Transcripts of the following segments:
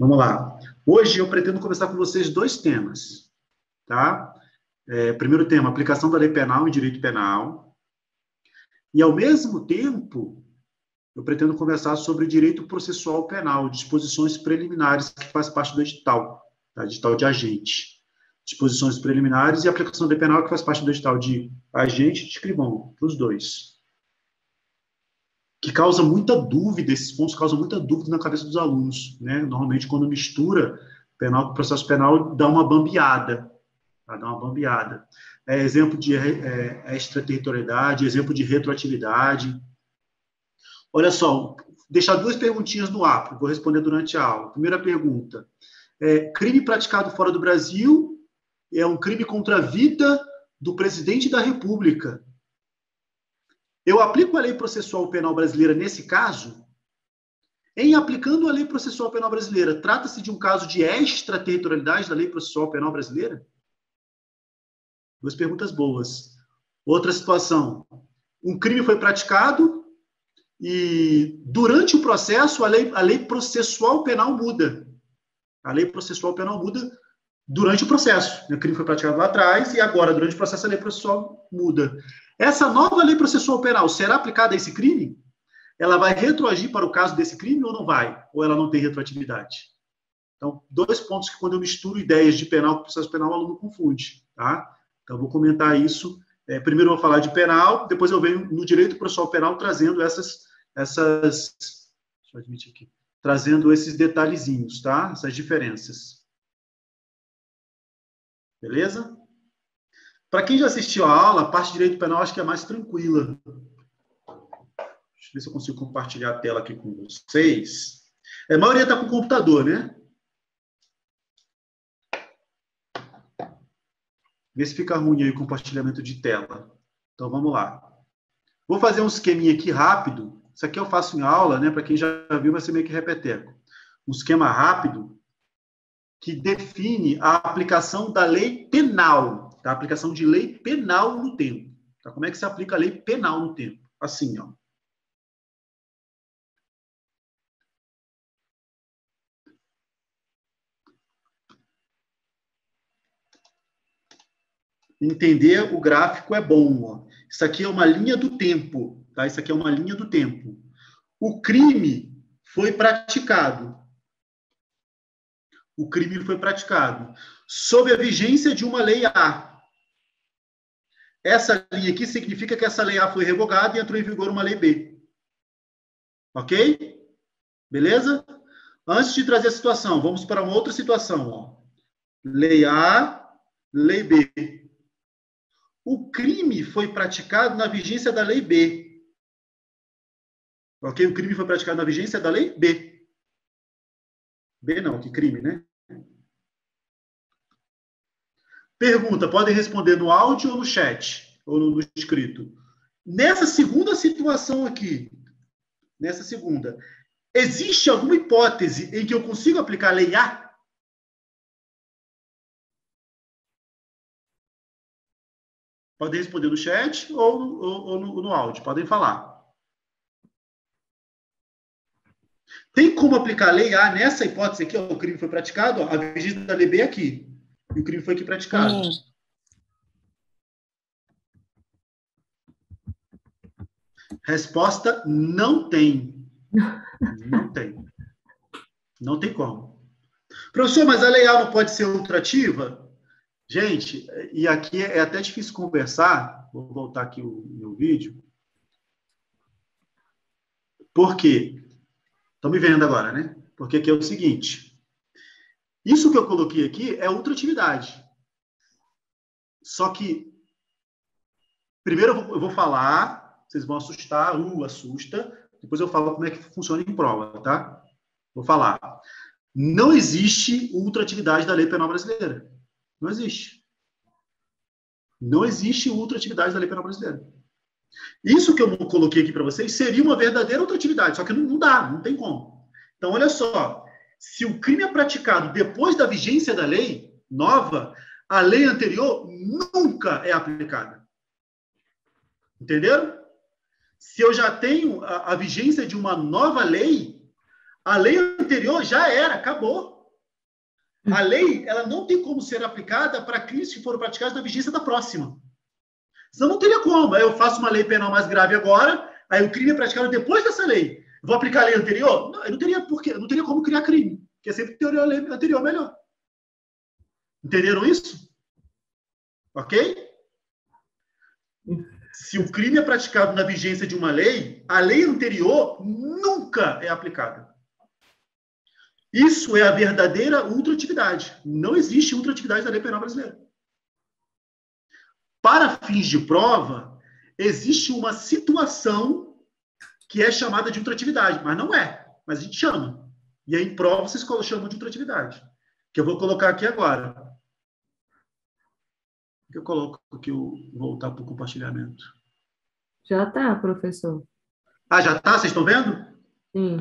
Vamos lá. Hoje eu pretendo conversar com vocês dois temas, tá? Primeiro tema, aplicação da lei penal em direito penal. E, ao mesmo tempo, eu pretendo conversar sobre direito processual penal, disposições preliminares, que faz parte do edital, tá? Edital de agente. Disposições preliminares e aplicação da lei penal, que faz parte do edital de agente e de escrivão, para os dois. Que causa muita dúvida, esses pontos causam muita dúvida na cabeça dos alunos, né? Normalmente, quando mistura penal com processo penal, dá uma bambeada, tá? Dá uma bambeada. Exemplo de extraterritorialidade, exemplo de retroatividade. Olha só, deixar duas perguntinhas no ar, vou responder durante a aula. Primeira pergunta, crime praticado fora do Brasil é um crime contra a vida do presidente da República. Eu aplico a lei processual penal brasileira nesse caso? Em aplicando a lei processual penal brasileira, trata-se de um caso de extraterritorialidade da lei processual penal brasileira? Duas perguntas boas. Outra situação. Um crime foi praticado e, durante o processo, a lei processual penal muda. A lei processual penal muda durante o processo. O crime foi praticado lá atrás e agora, durante o processo, a lei processual muda. Essa nova lei processual penal será aplicada a esse crime? Ela vai retroagir para o caso desse crime ou não vai? Ou ela não tem retroatividade? Então, dois pontos que, quando eu misturo ideias de penal com processo penal, o aluno confunde, tá? Então, eu vou comentar isso. Primeiro eu vou falar de penal, depois eu venho no direito processual penal trazendo deixa eu admitir aqui, trazendo esses detalhezinhos, tá? Essas diferenças. Beleza? Para quem já assistiu a aula, a parte de direito penal acho que é mais tranquila. Deixa eu ver se eu consigo compartilhar a tela aqui com vocês. A maioria está com o computador, né? Vê se fica ruim aí o compartilhamento de tela. Então, vamos lá. Vou fazer um esqueminha aqui rápido. Isso aqui eu faço em aula, né? Para quem já viu, vai ser meio que repeteco. Um esquema rápido que define a aplicação da lei penal, tá? A aplicação de lei penal no tempo. Tá? Como é que se aplica a lei penal no tempo? Assim, ó. Entender o gráfico é bom, ó. Isso aqui é uma linha do tempo, tá? Isso aqui é uma linha do tempo. O crime foi praticado. O crime foi praticado sob a vigência de uma lei A. Essa linha aqui significa que essa lei A foi revogada e entrou em vigor uma lei B. Ok? Beleza? Antes de trazer a situação, vamos para uma outra situação. Ó. Lei A, lei B. O crime foi praticado na vigência da lei B. Ok? O crime foi praticado na vigência da lei B. B não, que crime, né? Pergunta, podem responder no áudio ou no chat, ou no escrito. Nessa segunda situação aqui, existe alguma hipótese em que eu consigo aplicar a lei A? Podem responder no chat ou no áudio, podem falar. Tem como aplicar a lei A nessa hipótese aqui? Ó, o crime foi praticado, ó, a vigência da lei B é aqui. E o crime foi aqui praticado. Resposta, não tem. Não tem. Não tem como. Professor, mas a lei A não pode ser ultrativa? Gente, e aqui é até difícil conversar. Vou voltar aqui o meu vídeo. Por quê? Estão me vendo agora, né? Porque aqui é o seguinte. Isso que eu coloquei aqui é ultratividade. Só que, primeiro eu vou falar, vocês vão assustar, assusta. Depois eu falo como é que funciona em prova, tá? Vou falar. Não existe ultratividade da lei penal brasileira. Não existe. Não existe ultratividade da lei penal brasileira. Isso que eu coloquei aqui para vocês seria uma verdadeira ultratividade, só que não dá, não tem como. Então, olha só. Se o crime é praticado depois da vigência da lei nova, a lei anterior nunca é aplicada. Entenderam? Se eu já tenho a vigência de uma nova lei, a lei anterior já era, acabou. A lei, ela não tem como ser aplicada para crimes que foram praticados na vigência da próxima. Senão não teria como. Aí eu faço uma lei penal mais grave agora, aí o crime é praticado depois dessa lei. Vou aplicar a lei anterior? Não, eu não teria porquê, não teria como criar crime, porque sempre teoria a lei anterior melhor. Entenderam isso? Ok? Se o crime é praticado na vigência de uma lei, a lei anterior nunca é aplicada. Isso é a verdadeira ultratividade. Não existe ultratividade na lei penal brasileira. Para fins de prova, existe uma situação que é chamada de ultratividade, mas não é. Mas a gente chama. E aí, em prova, vocês chamam de ultratividade. Que eu vou colocar aqui agora. Eu coloco aqui, voltar para o compartilhamento. Já está, professor. Ah, já está? Vocês estão vendo? Sim.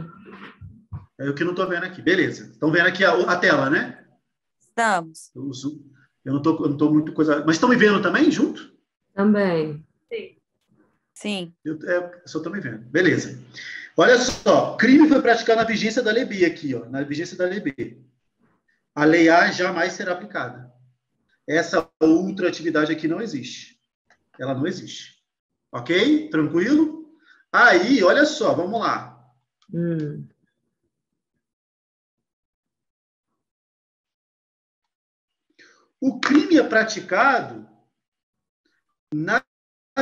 É eu que não estou vendo aqui. Beleza. Estão vendo aqui a tela, né? Estamos. Eu não estou muito coisa... Mas estão me vendo também, junto? Também. Sim. Eu só estou me vendo. Beleza. Olha só. Crime foi praticado na vigência da lei B aqui, ó. Na vigência da lei B. A lei A jamais será aplicada. Essa ultratividade aqui não existe. Ela não existe. Ok? Tranquilo? Aí, olha só, vamos lá. O crime é praticado na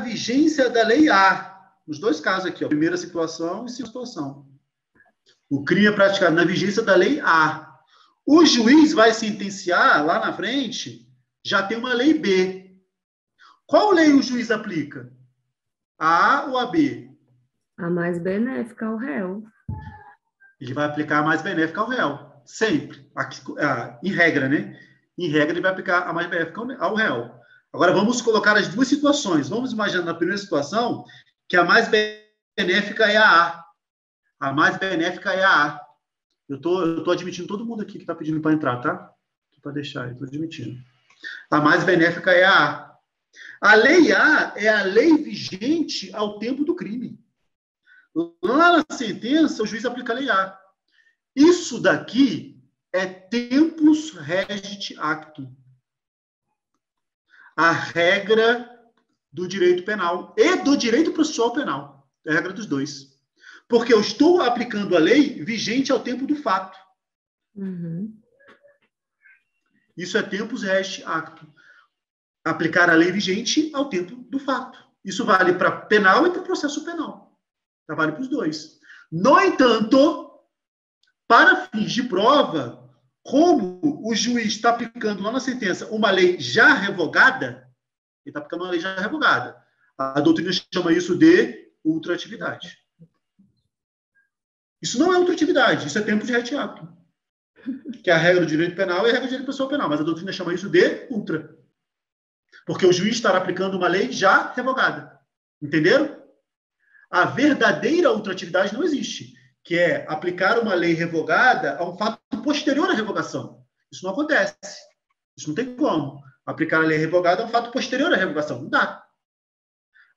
vigência da lei A. Nos dois casos aqui, ó, primeira situação e segunda situação. O crime é praticado na vigência da lei A. O juiz vai sentenciar lá na frente, já tem uma lei B. Qual lei o juiz aplica? A ou a B? A mais benéfica ao réu. Ele vai aplicar a mais benéfica ao réu. Sempre. Aqui, em regra, né? Em regra, ele vai aplicar a mais benéfica ao réu. Agora, vamos colocar as duas situações. Vamos imaginar na primeira situação que a mais benéfica é a A. A mais benéfica é a A. Eu tô admitindo todo mundo aqui que está pedindo para entrar, tá? Para deixar, eu estou admitindo. A mais benéfica é a A. A lei A é a lei vigente ao tempo do crime. Lá na sentença, o juiz aplica a lei A. Isso daqui é tempus regit actum. A regra do direito penal e do direito processual penal. É a regra dos dois. Porque eu estou aplicando a lei vigente ao tempo do fato. Isso é tempus regit actum. Aplicar a lei vigente ao tempo do fato. Isso vale para penal e para processo penal. Vale para os dois. No entanto, para fins de prova, como o juiz está aplicando lá na sentença uma lei já revogada, ele está aplicando uma lei já revogada. A doutrina chama isso de ultratividade. Isso não é ultratividade, isso é tempus regit actum. Que é a regra do direito penal e a regra do direito pessoal penal, mas a doutrina chama isso de ultra. Porque o juiz estará aplicando uma lei já revogada. Entenderam? A verdadeira ultratividade não existe, que é aplicar uma lei revogada a um fato posterior à revogação. Isso não acontece. Isso não tem como. Aplicar a lei revogada a um fato posterior à revogação. Não dá.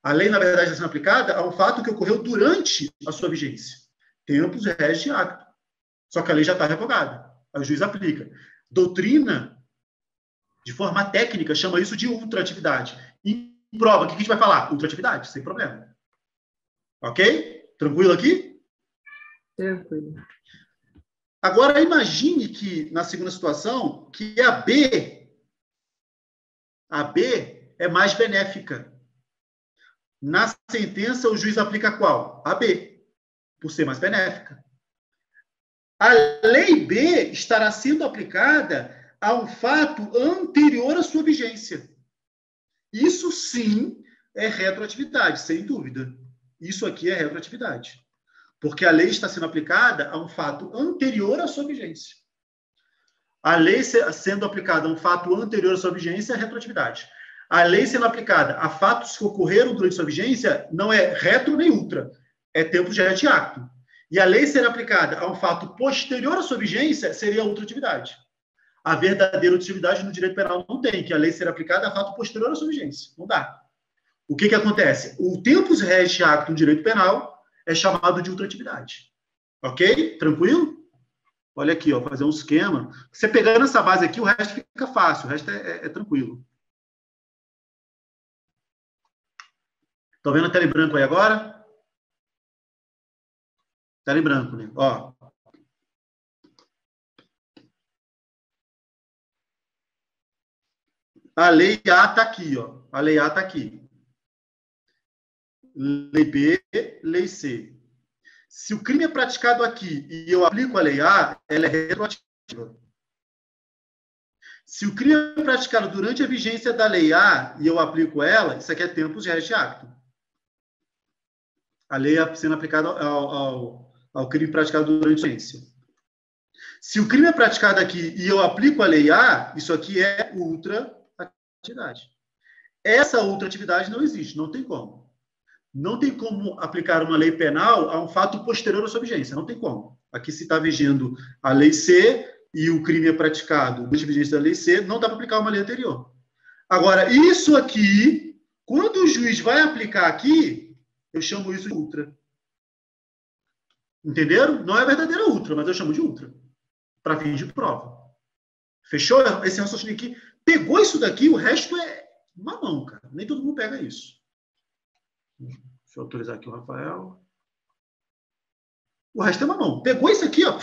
A lei, na verdade, está sendo aplicada a um fato que ocorreu durante a sua vigência. Tempus regit actum. Só que a lei já está revogada. Aí o juiz aplica. Doutrina, de forma técnica, chama isso de ultratividade. Em prova, o que a gente vai falar? Ultratividade, sem problema. Ok? Tranquilo aqui? Tranquilo. Agora, imagine que, na segunda situação, que a B é mais benéfica. Na sentença, o juiz aplica qual? A B, por ser mais benéfica. A lei B estará sendo aplicada a um fato anterior à sua vigência. Isso, sim, é retroatividade, sem dúvida. Isso aqui é retroatividade. Porque a lei está sendo aplicada a um fato anterior à sua vigência. A lei sendo aplicada a um fato anterior à sua vigência é retroatividade. A lei sendo aplicada a fatos que ocorreram durante sua vigência não é retro nem ultra. É tempus regit actum. E a lei ser aplicada a um fato posterior à sua vigência seria a ultratividade. A verdadeira ultratividade no direito penal não tem, que a lei ser aplicada a fato posterior à sua vigência. Não dá. O que acontece? O tempus regit actum no direito penal é chamado de ultratividade. Ok? Tranquilo? Olha aqui, ó, fazer um esquema. Você pegando essa base aqui, o resto fica fácil, o resto é tranquilo. Estão vendo a tela em branco aí agora? Tela em branco, né? Ó. A lei A está aqui, ó. A lei A está aqui. Lei B, lei C. Se o crime é praticado aqui e eu aplico a lei A, ela é retroativa. Se o crime é praticado durante a vigência da lei A e eu aplico ela, isso aqui é tempus regit actum. A lei sendo aplicada ao crime praticado durante a vigência. Se o crime é praticado aqui e eu aplico a lei A, isso aqui é ultraatividade. Essa ultraatividade não existe, não tem como. Não tem como aplicar uma lei penal a um fato posterior à sua vigência, não tem como. Aqui se está vigendo a lei C e o crime é praticado durante a vigência da lei C, não dá para aplicar uma lei anterior. Agora, isso aqui, quando o juiz vai aplicar aqui, eu chamo isso de ultra. Entenderam? Não é verdadeira ultra, mas eu chamo de ultra. Para fins de prova. Fechou? Esse raciocínio aqui. Pegou isso daqui, o resto é mamão, cara. Nem todo mundo pega isso. Deixa eu autorizar aqui o Rafael. O resto é mamão. Pegou isso aqui, ó.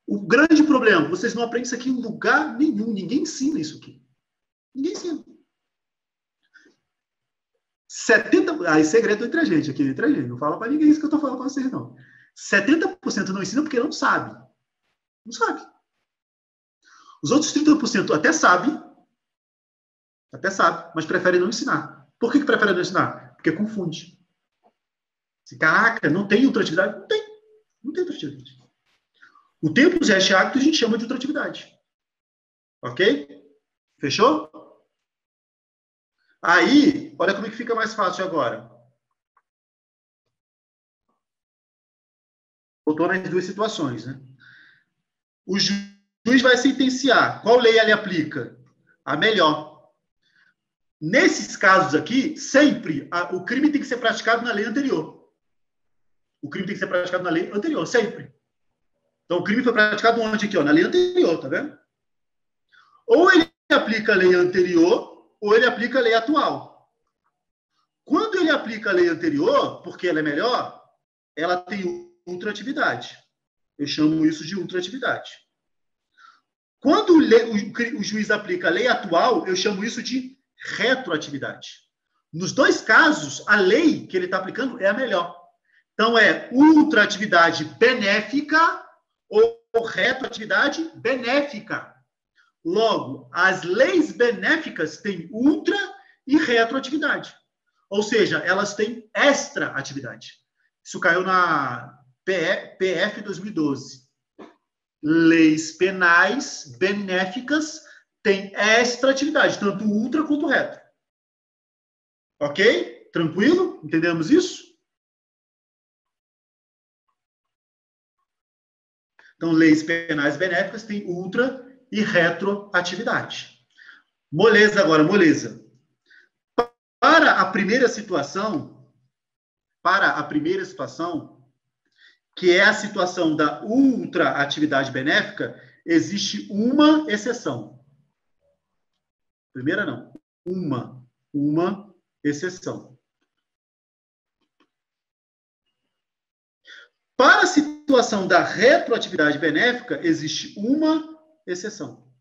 O grande problema, vocês não aprendem isso aqui em lugar nenhum. Ninguém ensina isso aqui. Ninguém ensina. 70%. Aí, segredo entre a gente aqui, entre a gente. Não fala para ninguém isso que eu estou falando para vocês, não. 70% não ensina porque não sabe. Não sabe. Os outros 30% até sabe, mas preferem não ensinar. Por que preferem não ensinar? Porque confunde. Caraca, não tem ultratividade? Não tem. Não tem ultratividade. O tempus regit actum a gente chama de ultratividade. Ok? Fechou? Aí, olha como é que fica mais fácil agora. Voltou nas duas situações, né? O juiz vai sentenciar. Qual lei ele aplica? A melhor. Nesses casos aqui, sempre o crime tem que ser praticado na lei anterior. O crime tem que ser praticado na lei anterior, sempre. Então, o crime foi praticado onde aqui? Ó, na lei anterior, tá vendo? Ou ele aplica a lei anterior, ou ele aplica a lei atual. Quando ele aplica a lei anterior, porque ela é melhor, ela tem ultratividade. Eu chamo isso de ultratividade. Quando o juiz aplica a lei atual, eu chamo isso de retroatividade. Nos dois casos, a lei que ele está aplicando é a melhor. Então, é ultratividade benéfica ou retroatividade benéfica. Logo, as leis benéficas têm ultra e retroatividade. Ou seja, elas têm extraatividade. Isso caiu na PF 2012. Leis penais benéficas têm extraatividade, tanto ultra quanto retro. Ok? Tranquilo? Entendemos isso? Então, leis penais benéficas têm ultra e retroatividade. Moleza agora, moleza. Para a primeira situação, que é a situação da ultraatividade benéfica, existe uma exceção. Primeira não, uma exceção. Para a situação da retroatividade benéfica, existe uma exceção.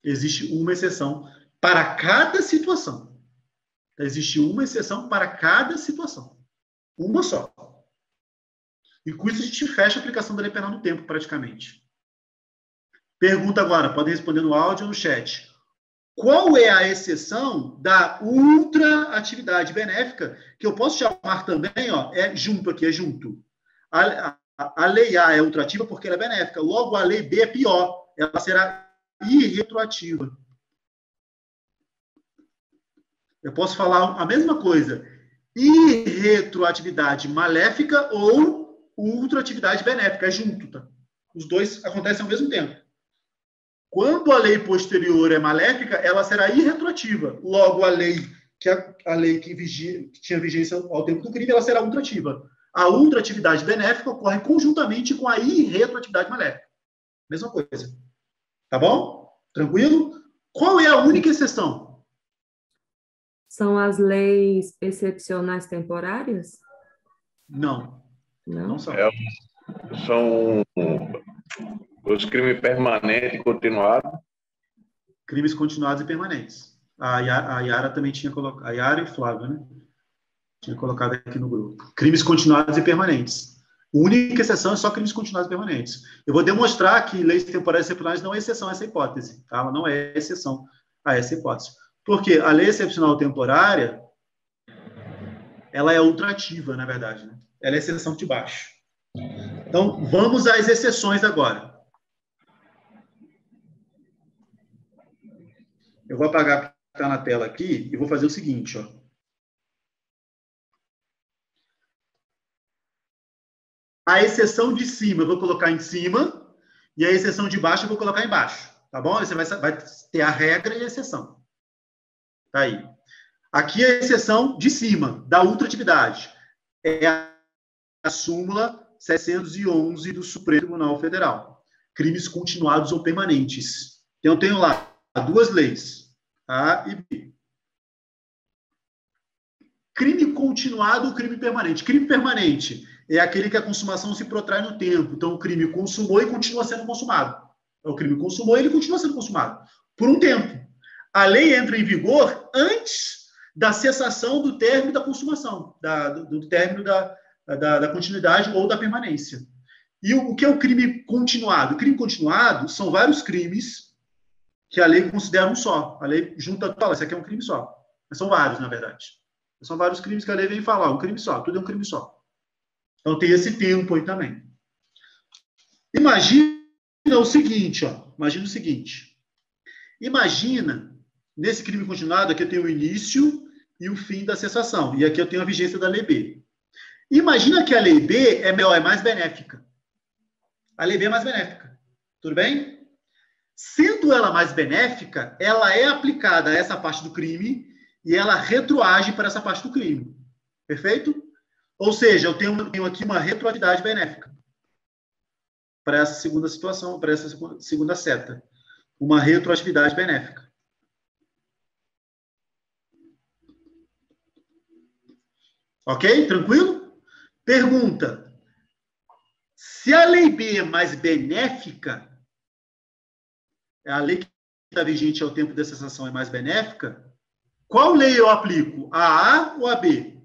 Existe uma exceção para cada situação. Existe uma exceção para cada situação. Uma só. E com isso a gente fecha a aplicação da lei penal no tempo, praticamente. Pergunta agora, podem responder no áudio ou no chat. Qual é a exceção da ultraatividade benéfica, que eu posso chamar também, ó, é junto aqui, é junto. A lei A é ultrativa porque ela é benéfica. Logo, a lei B é pior. Ela será irretroativa. Eu posso falar a mesma coisa. Irretroatividade maléfica ou ultraatividade benéfica. É junto, tá? Os dois acontecem ao mesmo tempo. Quando a lei posterior é maléfica, ela será irretroativa. Logo, a lei que tinha vigência ao tempo do crime, ela será ultrativa. A ultratividade benéfica ocorre conjuntamente com a irretroatividade maléfica. Mesma coisa. Tá bom? Tranquilo? Qual é a única exceção? São as leis excepcionais temporárias? Não. Não? Não são. São os crimes permanentes e continuados. Crimes continuados e permanentes. A Yara também tinha colocado. A Yara e o Flávio, né? Tinha colocado aqui no grupo. Crimes continuados e permanentes. A única exceção é só crimes continuados e permanentes. Eu vou demonstrar que leis temporárias e excepcionais não é exceção a essa hipótese. Tá? Ela não é exceção a essa hipótese. Porque a lei excepcional temporária, ela é ultrativa, na verdade. Né? Ela é exceção de baixo. Então, vamos às exceções agora. Eu vou apagar o que está na tela aqui e vou fazer o seguinte, ó. A exceção de cima eu vou colocar em cima e a exceção de baixo eu vou colocar embaixo. Tá bom? Você vai ter a regra e a exceção. Tá aí. Aqui é a exceção de cima, da ultratividade. É a súmula 711 do Supremo Tribunal Federal. Crimes continuados ou permanentes. Então, eu tenho lá duas leis, A e B. Crime continuado ou crime permanente? Crime permanente é aquele que a consumação se protrai no tempo. Então, o crime consumou e continua sendo consumado. O crime consumou e ele continua sendo consumado por um tempo. A lei entra em vigor antes da cessação do término da consumação, do término da continuidade ou da permanência. E o que é o crime continuado? O crime continuado são vários crimes que a lei considera um só. A lei junta, fala, isso aqui é um crime só. Mas são vários, na verdade. São vários crimes que a lei vem falar, um crime só, tudo é um crime só. Então tem esse tempo aí também. Imagina o seguinte, ó. Imagina o seguinte. Imagina, nesse crime continuado, aqui eu tenho o início e o fim da cessação. E aqui eu tenho a vigência da lei B. Imagina que a lei B é melhor, é mais benéfica. A lei B é mais benéfica. Tudo bem? Sendo ela mais benéfica, ela é aplicada a essa parte do crime e ela retroage para essa parte do crime. Perfeito? Ou seja, eu tenho aqui uma retroatividade benéfica para essa segunda situação, para essa segunda seta. Uma retroatividade benéfica. Ok? Tranquilo? Pergunta. Se a lei B é mais benéfica, a lei que está vigente ao tempo da cessação é mais benéfica, qual lei eu aplico? A A ou a B?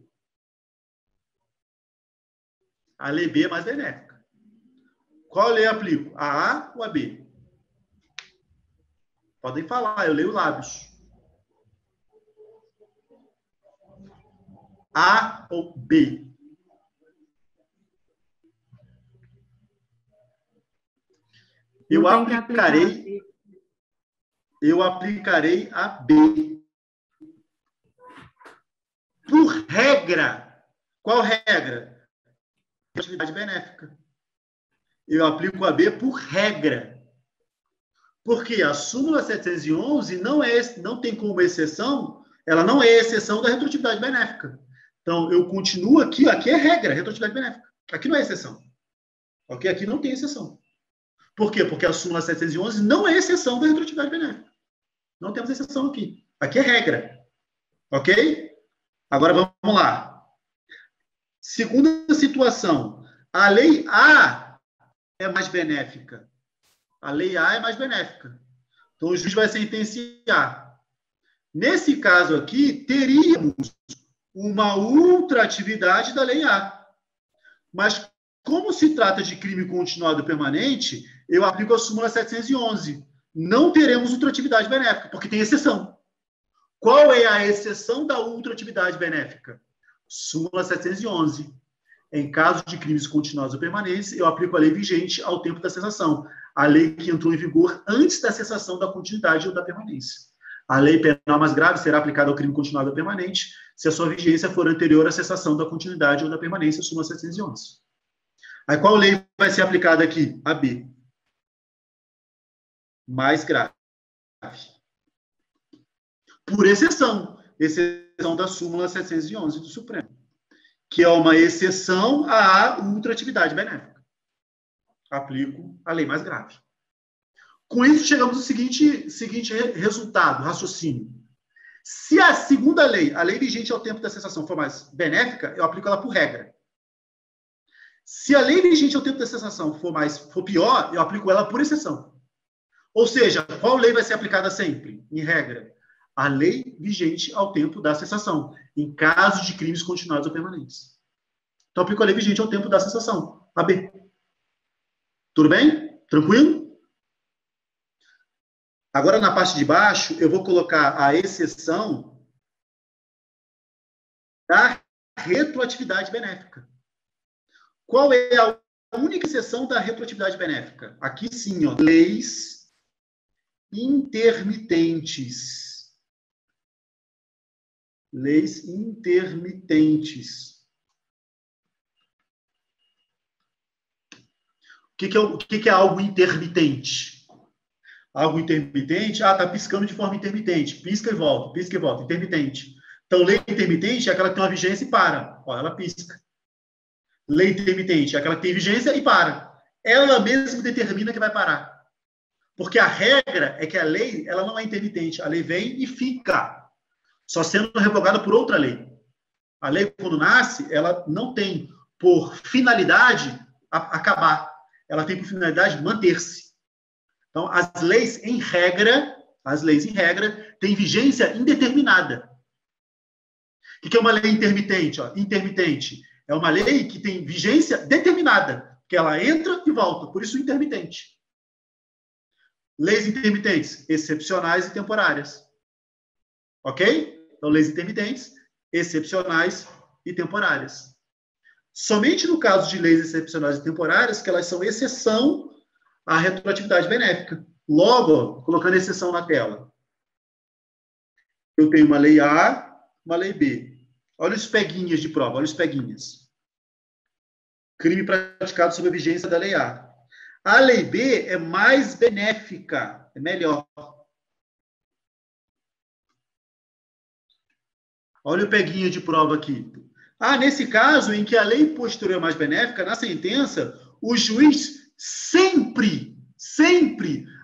A lei B é mais benéfica. Qual lei eu aplico? A A ou a B? Podem falar, eu leio lábios. A ou B? Eu aplicarei a B. Por regra. Qual regra? Atividade benéfica. Eu aplico a B por regra. Porque a súmula 711 não tem como exceção, ela não é exceção da retroatividade benéfica. Então, eu continuo aqui é regra, retroatividade benéfica. Aqui não é exceção. Ok? Aqui não tem exceção. Por quê? Porque a súmula 711 não é exceção da retroatividade benéfica. Não temos exceção aqui. Aqui é regra. Ok? Agora vamos lá. Segunda situação. A lei A é mais benéfica. A lei A é mais benéfica. Então, o juiz vai sentenciar. Nesse caso aqui, teríamos uma ultratividade da lei A. Mas, como se trata de crime continuado permanente, eu aplico a súmula 711. Não teremos ultratividade benéfica, porque tem exceção. Qual é a exceção da ultratividade benéfica? Súmula 711. Em caso de crimes continuados ou permanentes, eu aplico a lei vigente ao tempo da cessação. A lei que entrou em vigor antes da cessação da continuidade ou da permanência. A lei penal mais grave será aplicada ao crime continuado ou permanente se a sua vigência for anterior à cessação da continuidade ou da permanência, súmula 711. Aí qual lei vai ser aplicada aqui? A B. Mais grave. Por exceção. Exceção da súmula 711 do Supremo. que é uma exceção à ultratividade benéfica. Aplico a lei mais grave. Com isso, chegamos ao seguinte resultado, raciocínio. Se a segunda lei, a lei vigente ao tempo da cessação, for mais benéfica, eu aplico ela por regra. Se a lei vigente ao tempo da cessação for pior, eu aplico ela por exceção. Ou seja, qual lei vai ser aplicada sempre, em regra? A lei vigente ao tempo da cessação, em caso de crimes continuados ou permanentes. Então, aplico a lei vigente ao tempo da cessação, a B. Tudo bem? Tranquilo? Agora, na parte de baixo, eu vou colocar a exceção da retroatividade benéfica. Qual é a única exceção da retroatividade benéfica? Aqui sim, ó, leis intermitentes. Leis intermitentes. O que é algo intermitente? Algo intermitente, tá piscando de forma intermitente. Pisca e volta, intermitente. Então, lei intermitente é aquela que tem uma vigência e para. Ó, ela pisca. Lei intermitente é aquela que tem vigência e para. Ela mesma determina que vai parar. Porque a regra é que a lei, ela não é intermitente. A lei vem e fica. Só sendo revogada por outra lei. A lei, quando nasce, ela não tem por finalidade acabar. Ela tem por finalidade manter-se. Então, as leis em regra, têm vigência indeterminada. O que é uma lei intermitente? Ó, intermitente é uma lei que tem vigência determinada, que ela entra e volta, por isso intermitente. Leis intermitentes, excepcionais e temporárias. Ok? Então, leis intermitentes, excepcionais e temporárias. Somente no caso de leis excepcionais e temporárias, que elas são exceção à retroatividade benéfica. Logo, ó, colocando exceção na tela. Eu tenho uma lei A, uma lei B. Olha os peguinhas de prova, olha os peguinhas. Crime praticado sob a vigência da lei A. A lei B é mais benéfica, é melhor. Olha o peguinha de prova aqui. Nesse caso, em que a lei posterior é mais benéfica, na sentença, o juiz sempre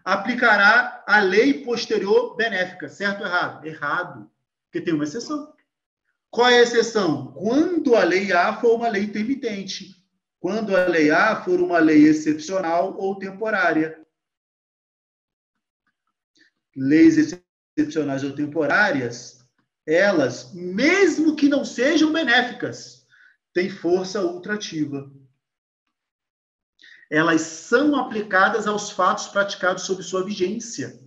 aplicará a lei posterior benéfica. Certo ou errado? Errado. Porque tem uma exceção. Qual é a exceção? Quando a lei A for uma lei intermitente. Quando a lei A for uma lei excepcional ou temporária. Leis excepcionais ou temporárias, elas, mesmo que não sejam benéficas, têm força ultrativa. Elas são aplicadas aos fatos praticados sob sua vigência.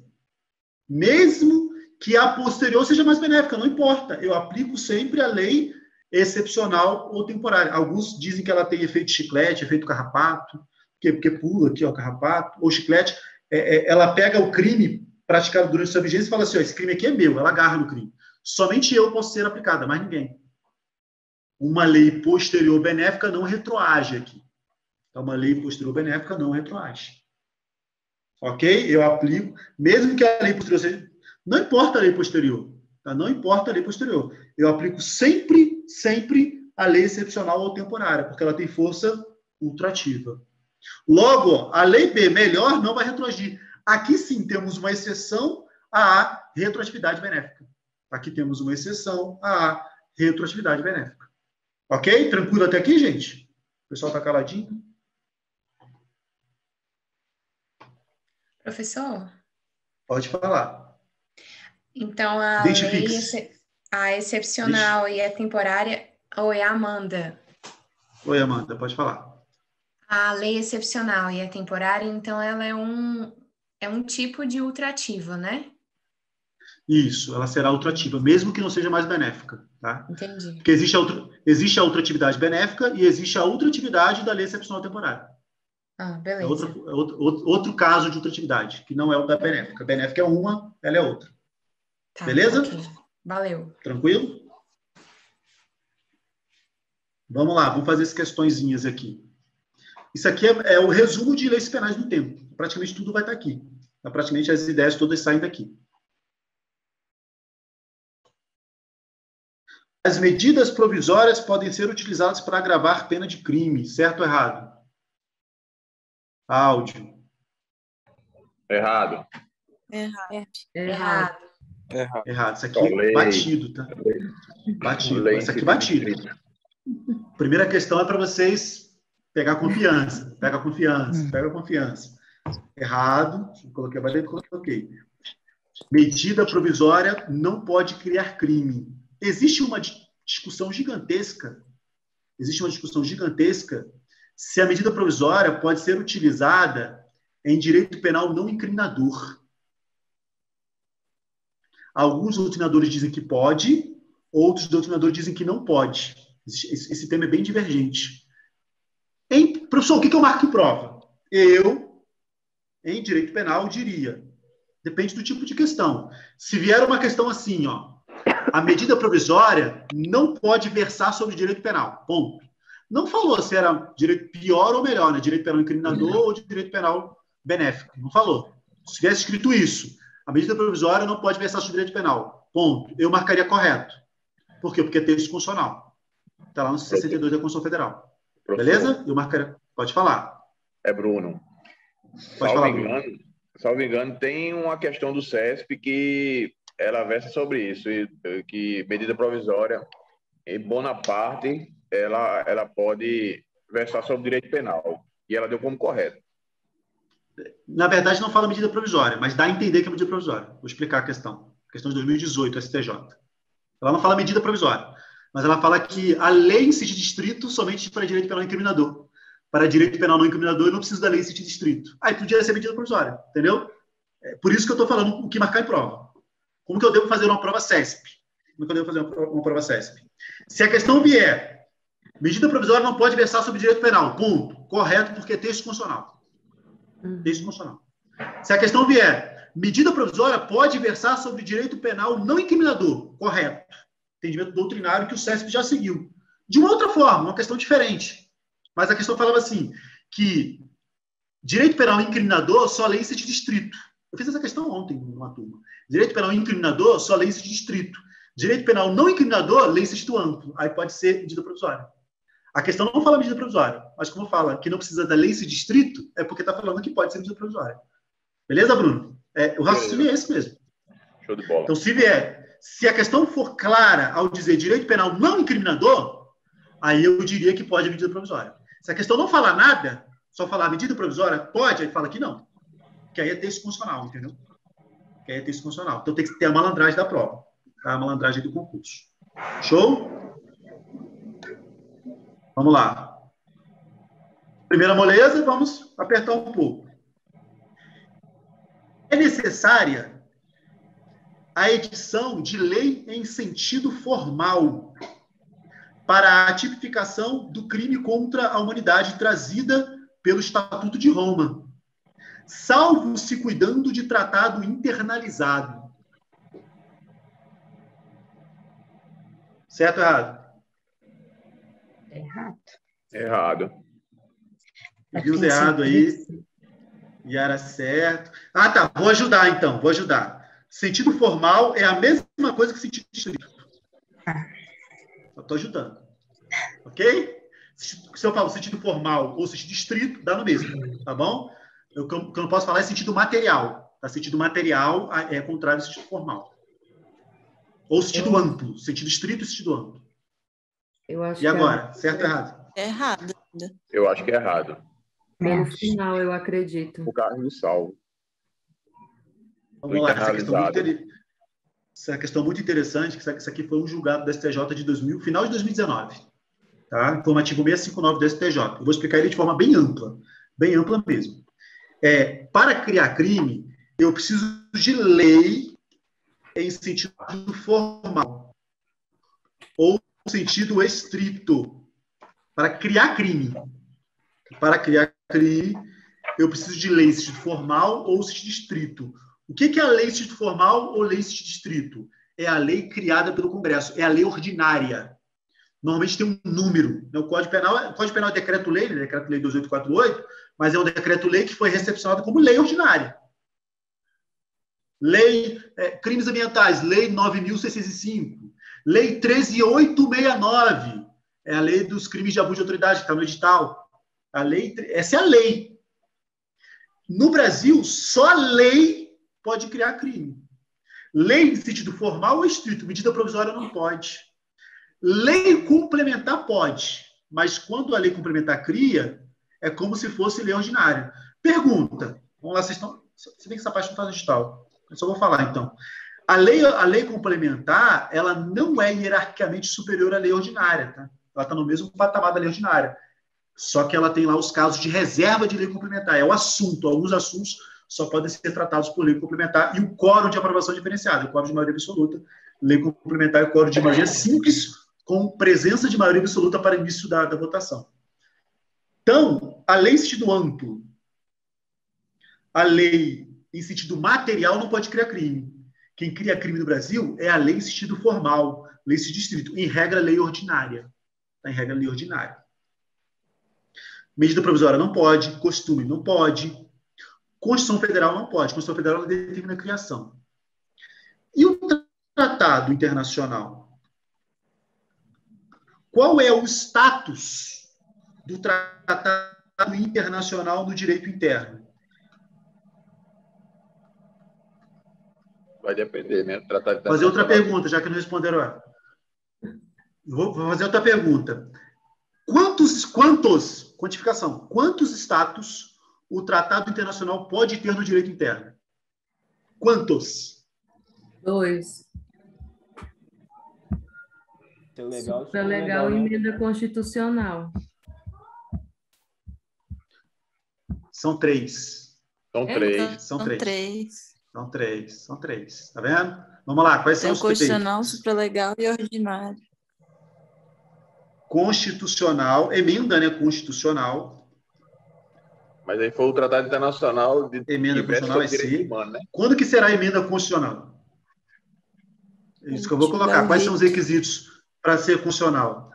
Mesmo que a posterior seja mais benéfica, não importa. Eu aplico sempre a lei excepcional ou temporária. Alguns dizem que ela tem efeito chiclete, efeito carrapato, porque pula aqui, ó, carrapato, ou chiclete. Ela pega o crime praticado durante sua vigência e fala assim, ó, esse crime aqui é meu, ela agarra no crime. Somente eu posso ser aplicada, mais ninguém. Uma lei posterior benéfica não retroage aqui. Então, uma lei posterior benéfica não retroage. Ok? Eu aplico, mesmo que a lei posterior seja... Não importa a lei posterior. Tá? Não importa a lei posterior. Eu aplico sempre a lei excepcional ou temporária, porque ela tem força ultrativa. Logo, a lei B, melhor, não vai retroagir. Aqui sim temos uma exceção à retroatividade benéfica. Aqui temos uma exceção à retroatividade benéfica. Ok? Tranquilo até aqui, gente? O pessoal está caladinho? Professor? Pode falar. Então, a lei excepcional e a temporária... Oi, Amanda. Oi, Amanda, pode falar. A lei excepcional e a temporária, então, ela é um tipo de ultrativa, né? Isso, ela será ultrativa, mesmo que não seja mais benéfica. Tá? Entendi. Porque existe a ultratividade benéfica e existe a ultratividade da lei excepcional temporária. Beleza. Outro caso de ultratividade, que não é o da benéfica. A benéfica é uma, ela é outra. Tá, beleza? Okay. Valeu. Tranquilo? Vamos lá, vamos fazer as questõezinhas aqui. Isso aqui é o resumo de leis penais no tempo. Praticamente tudo vai estar aqui. Praticamente as ideias todas saem daqui. As medidas provisórias podem ser utilizadas para agravar pena de crime, certo ou errado? Áudio. Errado. Errado. Errado. Isso aqui batido, tá? Batido. Isso aqui batido. Primeira questão é para vocês pegar confiança. Pega confiança. Errado. Coloquei a barreira, coloquei. Medida provisória não pode criar crime. Existe uma discussão gigantesca. Se a medida provisória pode ser utilizada em direito penal não incriminador. Alguns doutrinadores dizem que pode, outros doutrinadores dizem que não pode. Esse tema é bem divergente. Professor, o que eu marco em prova? Eu, em direito penal, diria. Depende do tipo de questão. Se vier uma questão assim, ó, a medida provisória não pode versar sobre direito penal. Ponto. Não falou se era direito pior ou melhor, né? Direito penal incriminador ou direito penal benéfico. Não falou. Se tivesse escrito isso, a medida provisória não pode versar sobre direito penal. Ponto. Eu marcaria correto. Por quê? Porque é texto constitucional. Está lá no 62 da Constituição Federal. Professor, beleza? Eu marcaria. Pode falar. É Bruno. Pode falar, Bruno. Salvo engano, tem uma questão do CESP que ela versa sobre isso, que medida provisória, em bona parte, ela pode versar sobre direito penal. E ela deu como correto. Na verdade, não fala medida provisória, mas dá a entender que é medida provisória. Vou explicar a questão. Questão de 2018, STJ. Ela não fala medida provisória, mas ela fala que a lei em sentido estrito somente para direito penal incriminador. Para direito penal não incriminador, eu não preciso da lei em sentido estrito. Aí podia ser medida provisória, entendeu? É por isso que eu estou falando o que marcar em prova. Como que eu devo fazer uma prova CESP? Se a questão vier, medida provisória não pode versar sobre direito penal, ponto. Correto, porque é texto constitucional. Texto constitucional. Se a questão vier, medida provisória pode versar sobre direito penal não incriminador, correto. Entendimento doutrinário que o CESP já seguiu. De uma outra forma, uma questão diferente. Mas a questão falava assim, que direito penal incriminador só lei em sentido estrito. Eu fiz essa questão ontem numa turma. Direito penal incriminador só lei em sentido estrito. Direito penal não incriminador, lei em sentido amplo. Aí pode ser medida provisória. A questão não fala medida provisória, mas como fala que não precisa da lei em sentido estrito, é porque está falando que pode ser medida provisória. Beleza, Bruno? O raciocínio é esse mesmo. Show de bola. Então, se a questão for clara ao dizer direito penal não incriminador, aí eu diria que pode a medida provisória. Se a questão não falar nada, só falar medida provisória, pode, aí fala que não. Que aí é texto constitucional, entendeu? Que aí é texto constitucional. Então tem que ter a malandragem da prova, tá? A malandragem do concurso. Show? Vamos lá. Primeira moleza, vamos apertar um pouco. É necessária a edição de lei em sentido formal para a tipificação do crime contra a humanidade trazida pelo Estatuto de Roma, salvo se cuidando de tratado internalizado. Certo ou errado? Errado. Vi os errados aí. E era certo. Ah, tá. Vou ajudar, então. Vou ajudar. Sentido formal é a mesma coisa que sentido estrito. Só estou ajudando. Ok? Se eu falo sentido formal ou sentido estrito, dá no mesmo. Tá bom? O que eu não posso falar é sentido material. Tá? Sentido material é contrário ao sentido formal. Ou sentido amplo. Sentido estrito e sentido amplo. Eu acho e agora? Certo ou errado? Errado. Eu acho que é errado. Pelo final, eu acredito. O carro do salvo. Vamos lá. Essa questão muito interessante, que isso aqui foi um julgado do STJ de final de 2019. Tá? Informativo 659 do STJ. Eu vou explicar ele de forma bem ampla mesmo. Para criar crime, eu preciso de lei em sentido formal ou sentido estrito. Para criar crime. Eu preciso de lei em sentido formal ou sentido estrito. O que é a lei em sentido formal ou lei em sentido estrito? É a lei criada pelo Congresso. É a lei ordinária. Normalmente tem um número. O Código Penal é decreto-lei, né? Decreto-lei 2848, mas é um decreto-lei que foi recepcionado como lei ordinária. Crimes ambientais, lei 9.605. Lei 13.869, é a lei dos crimes de abuso de autoridade, que está no edital. Essa é a lei. No Brasil, só a lei pode criar crime. Lei em sentido formal ou estrito, medida provisória não pode. Lei complementar pode, mas quando a lei complementar cria, é como se fosse lei ordinária. Pergunta, vamos lá, vocês estão... Se bem que essa parte não está no edital, eu só vou falar então. A lei complementar, ela não é hierarquicamente superior à lei ordinária, tá? Ela está no mesmo patamar da lei ordinária. Só que ela tem lá os casos de reserva de lei complementar. É o assunto. Alguns assuntos só podem ser tratados por lei complementar e o quórum de aprovação diferenciada, o quórum de maioria absoluta, lei complementar e o quórum de maioria simples, com presença de maioria absoluta para início da votação. Então, a lei em sentido amplo, a lei em sentido material não pode criar crime. Quem cria crime no Brasil é a lei em sentido formal, lei em sentido estrito, em regra, lei ordinária. Tá? Em regra, lei ordinária. Medida provisória não pode, costume não pode, Constituição Federal não pode, Constituição Federal não determina a criação. E o tratado internacional? Qual é o status do tratado internacional no direito interno? Vai depender, né? Vou fazer outra pergunta, já que não responderam. Vou fazer outra pergunta. Quantos status o tratado internacional pode ter no direito interno? Quantos? 2. Supralegal e emenda constitucional. São 3. São 3. São três. Tá vendo? Vamos lá, quais são os três? Constitucional, supralegal e ordinário. Constitucional, emenda, né? Constitucional. Mas aí foi o Tratado Internacional de emenda constitucional é direito humano, né? Quando que será a emenda constitucional? É isso que eu vou colocar. Quais são os requisitos para ser constitucional?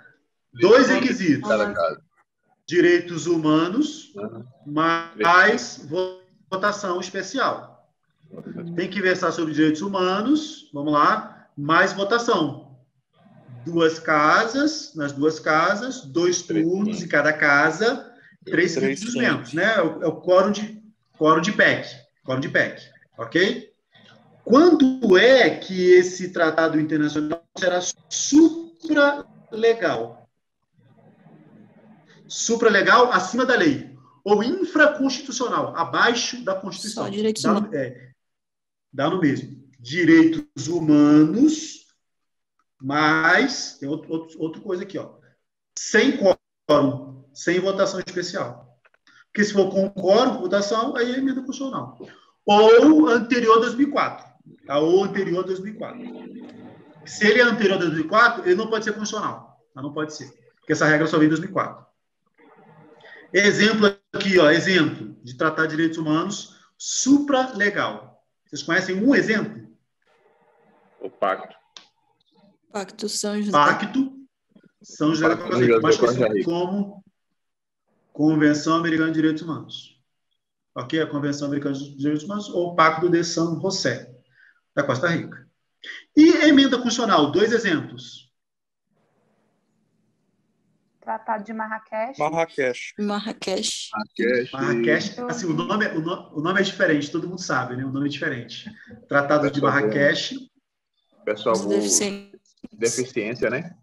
2 requisitos. Direitos humanos, mais votação especial. Tem que versar sobre direitos humanos, vamos lá, mais votação. 2 casas, nas 2 casas, 2 turnos em cada casa, 3 quintos dos membros, né? É o quórum de PEC. Quórum de PEC, ok? Quando é que esse tratado internacional será supralegal? Supralegal, acima da lei. Ou infraconstitucional, abaixo da Constituição. Só direitos humanos. Dá no mesmo. Direitos humanos, mas tem outra coisa aqui, ó. Sem quórum, sem votação especial. Porque se for com quórum, votação, aí é emenda constitucional. Ou anterior a 2004. Tá? Ou anterior a 2004. Se ele é anterior a 2004, ele não pode ser constitucional. Tá? Não pode ser. Porque essa regra só vem em 2004. Exemplo aqui, ó. Exemplo de Tratado de Direitos Humanos supralegal. Vocês conhecem um exemplo? O Pacto. Pacto São José. Pacto São José da Costa Rica, mais conhecido como Convenção Americana de Direitos Humanos. Ok? A Convenção Americana de Direitos Humanos ou Pacto de São José da Costa Rica. E emenda constitucional, 2 exemplos. Tratado de Marrakech. Marrakech. Assim, o nome é diferente, todo mundo sabe, né? O nome é diferente. Tratado de Marrakech. Pessoal, deficiência, né?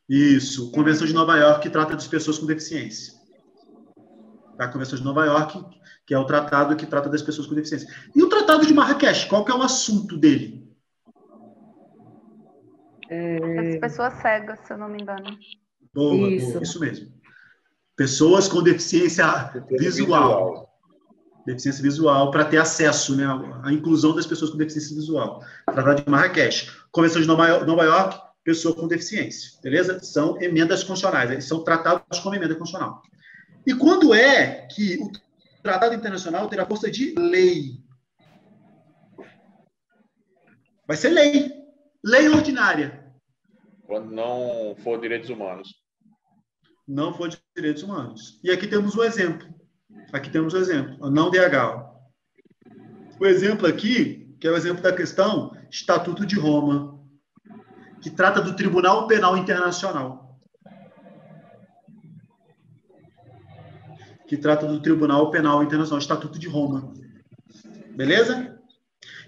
Isso. Convenção de Nova York, que trata das pessoas com deficiência. A Convenção de Nova York, que é o tratado que trata das pessoas com deficiência. E o Tratado de Marrakech, qual que é o assunto dele? As pessoas cegas, se eu não me engano. Boa, isso mesmo. Pessoas com deficiência visual. Deficiência visual, para ter acesso, né? A inclusão das pessoas com deficiência visual. Tratado de Marrakech. Convenção de Nova York, pessoa com deficiência. Beleza? São emendas constitucionais. Eles são tratados como emenda constitucional. E quando é que o Tratado Internacional terá força de lei? Vai ser lei. Lei ordinária. Quando não for direitos humanos. Não for de direitos humanos. E aqui temos um exemplo. Não DH. O exemplo aqui, que é o exemplo da questão Estatuto de Roma. que trata do Tribunal Penal Internacional. Que trata do Tribunal Penal Internacional, Estatuto de Roma. Beleza?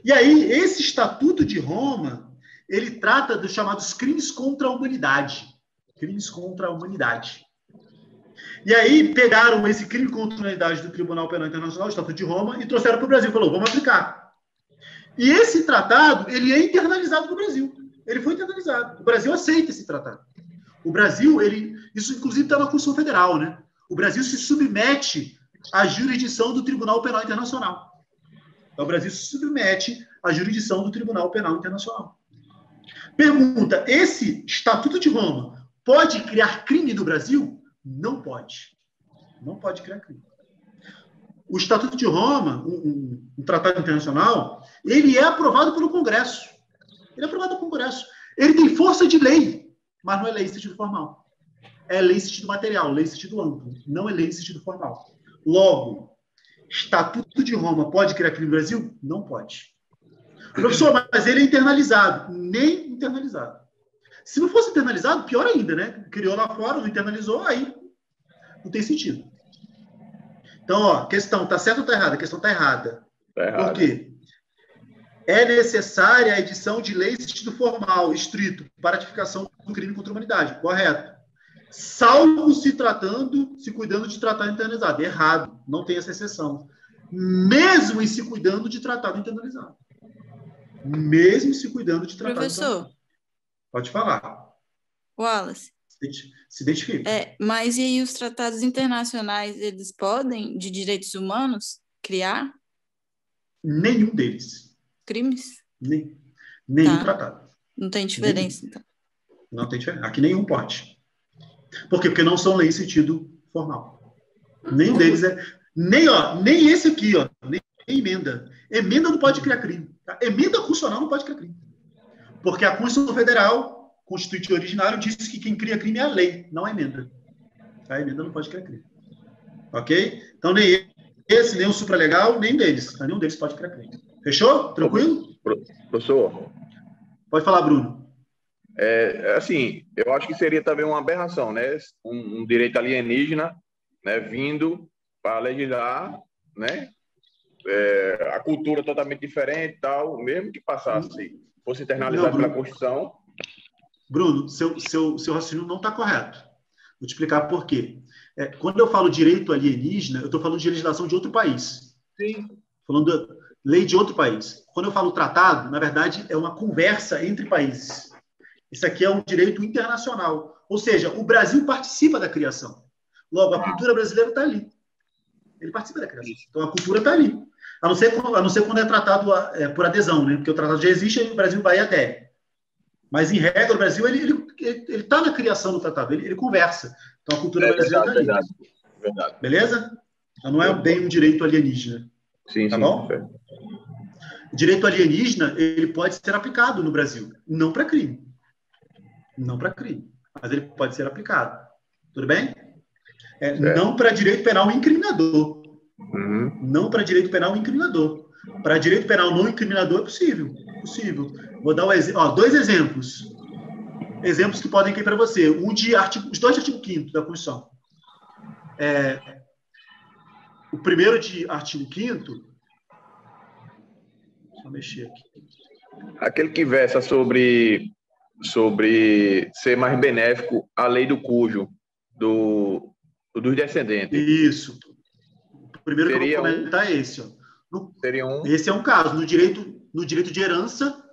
E aí, esse Estatuto de Roma, ele trata dos chamados crimes contra a humanidade. Crimes contra a humanidade. E aí, pegaram esse crime contra a humanidade do Tribunal Penal Internacional, o Estatuto de Roma, e trouxeram para o Brasil. Falou, vamos aplicar. E esse tratado, ele é internalizado no Brasil. Ele foi internalizado. O Brasil aceita esse tratado. O Brasil, isso inclusive está na Constituição Federal, né? O Brasil se submete à jurisdição do Tribunal Penal Internacional. Então, o Brasil se submete à jurisdição do Tribunal Penal Internacional. Pergunta, esse Estatuto de Roma pode criar crime no Brasil? Não pode. Não pode criar crime. O Estatuto de Roma, um tratado internacional, ele é aprovado pelo Congresso. Ele é aprovado pelo Congresso. Ele tem força de lei, mas não é lei em sentido formal. É lei em sentido material, lei em sentido amplo. Não é lei em sentido formal. Logo, Estatuto de Roma pode criar crime no Brasil? Não pode. Professor, mas ele é internalizado. Nem internalizado. Se não fosse internalizado, pior ainda, né? Criou lá fora, não internalizou, aí não tem sentido. Então, ó, questão, tá certo ou tá errada? A questão tá errada. Tá errado. Por quê? É necessária a edição de lei em sentido formal, estrito, para a ratificação do crime contra a humanidade. Correto. Salvo se cuidando de tratado internalizado. Errado. Não tem essa exceção. Mesmo em se cuidando de tratado internalizado. Mesmo se cuidando de tratado internalizado. Professor. Pode falar. Wallace. Se identifique. Mas e aí os tratados internacionais, eles podem, de direitos humanos, criar Nenhum deles. crimes? Nenhum tratado. Não tem diferença, então. Não tem diferença. Aqui nenhum pode. Por quê? Porque não são leis em sentido formal. Nenhum deles é... Nem esse aqui, ó. Nem emenda. Emenda não pode criar crime. Tá? Emenda constitucional não pode criar crime. Porque a Constituição Federal, Constituinte originário, diz que quem cria crime é a lei, não a emenda. A emenda não pode criar crime. Ok? Então, nem esse, nem o supralegal, nem deles. Nenhum deles pode criar crime. Fechou? Tranquilo? Professor? Pode falar, Bruno. Assim, eu acho que seria também uma aberração, né? Um direito alienígena, né, vindo para legislar, né? A cultura totalmente diferente e tal, mesmo que passasse, fosse internalizado pela Constituição. Bruno, seu raciocínio não está correto. Vou te explicar por quê. Quando eu falo direito alienígena, eu estou falando de legislação de outro país. Sim. Falando de lei de outro país. Quando eu falo tratado, na verdade, é uma conversa entre países. Isso aqui é um direito internacional. Ou seja, o Brasil participa da criação. Logo, a cultura brasileira está ali. Ele participa da criação. Então, a cultura está ali. A não ser quando é tratado por adesão, né? Porque o tratado já existe e o Brasil vai e adere. Mas, em regra, o Brasil ele está na criação do tratado. Ele conversa. Então, a cultura brasileira está ali. Verdade. Beleza? Então, não é bem um direito alienígena. Sim, tá sim. Bom? O direito alienígena, ele pode ser aplicado no Brasil. Não para crime. Não para crime. Mas ele pode ser aplicado. Tudo bem? Não para direito penal incriminador. Uhum. Não para direito penal incriminador. Para direito penal não incriminador é possível. Possível. Vou dar dois exemplos. Exemplos que podem cair para você. Os dois de artigo 5º da Constituição. O primeiro de artigo 5º. Deixa eu mexer aqui. Aquele que versa sobre ser mais benéfico a lei do cujo, dos descendentes. Isso. O primeiro que eu vou comentar é esse. Esse é um caso. No direito de herança,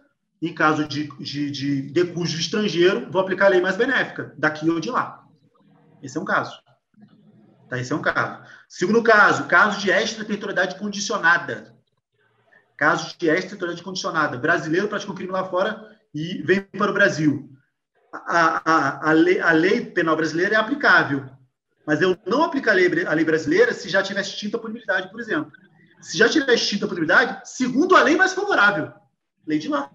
em caso de decúgio estrangeiro, vou aplicar a lei mais benéfica, daqui ou de lá. Esse é um caso. Tá? Esse é um caso. Segundo caso de extraterritorialidade condicionada. Caso de extraterritorialidade condicionada. Brasileiro praticou crime lá fora e vem para o Brasil. A lei penal brasileira é aplicável. Mas eu não aplico a lei brasileira se já tiver extinta a punibilidade, por exemplo. Se já tiver extinta a punibilidade, segundo a lei mais favorável. Lei de lá.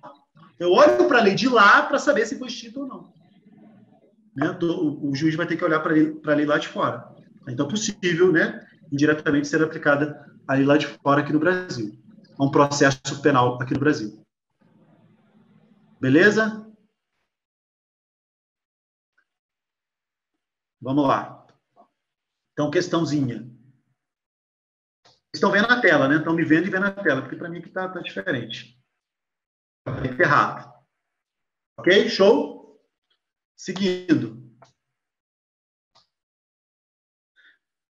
Eu olho para a lei de lá para saber se foi extinta ou não. Né? O juiz vai ter que olhar para a lei lá de fora. Então, é possível, né, indiretamente, ser aplicada a lei lá de fora aqui no Brasil. A um processo penal aqui no Brasil. Beleza? Vamos lá. Então, questãozinha. Estão vendo na tela, né? Estão me vendo e vendo na tela, porque para mim aqui está diferente. Está errado. Ok? Show? Seguindo.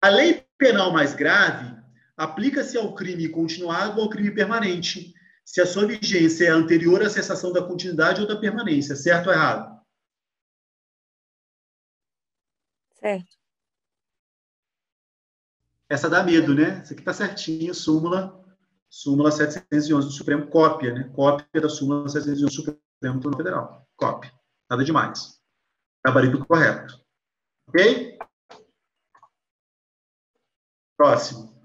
A lei penal mais grave aplica-se ao crime continuado ou ao crime permanente, se a sua vigência é anterior à cessação da continuidade ou da permanência. Certo ou errado? Certo. Essa dá medo, né? Isso aqui está certinho, súmula 711 do Supremo, cópia, né? Cópia da súmula 711 do Supremo Tribunal Federal. Cópia. Nada demais. Gabarito correto. Ok? Próximo.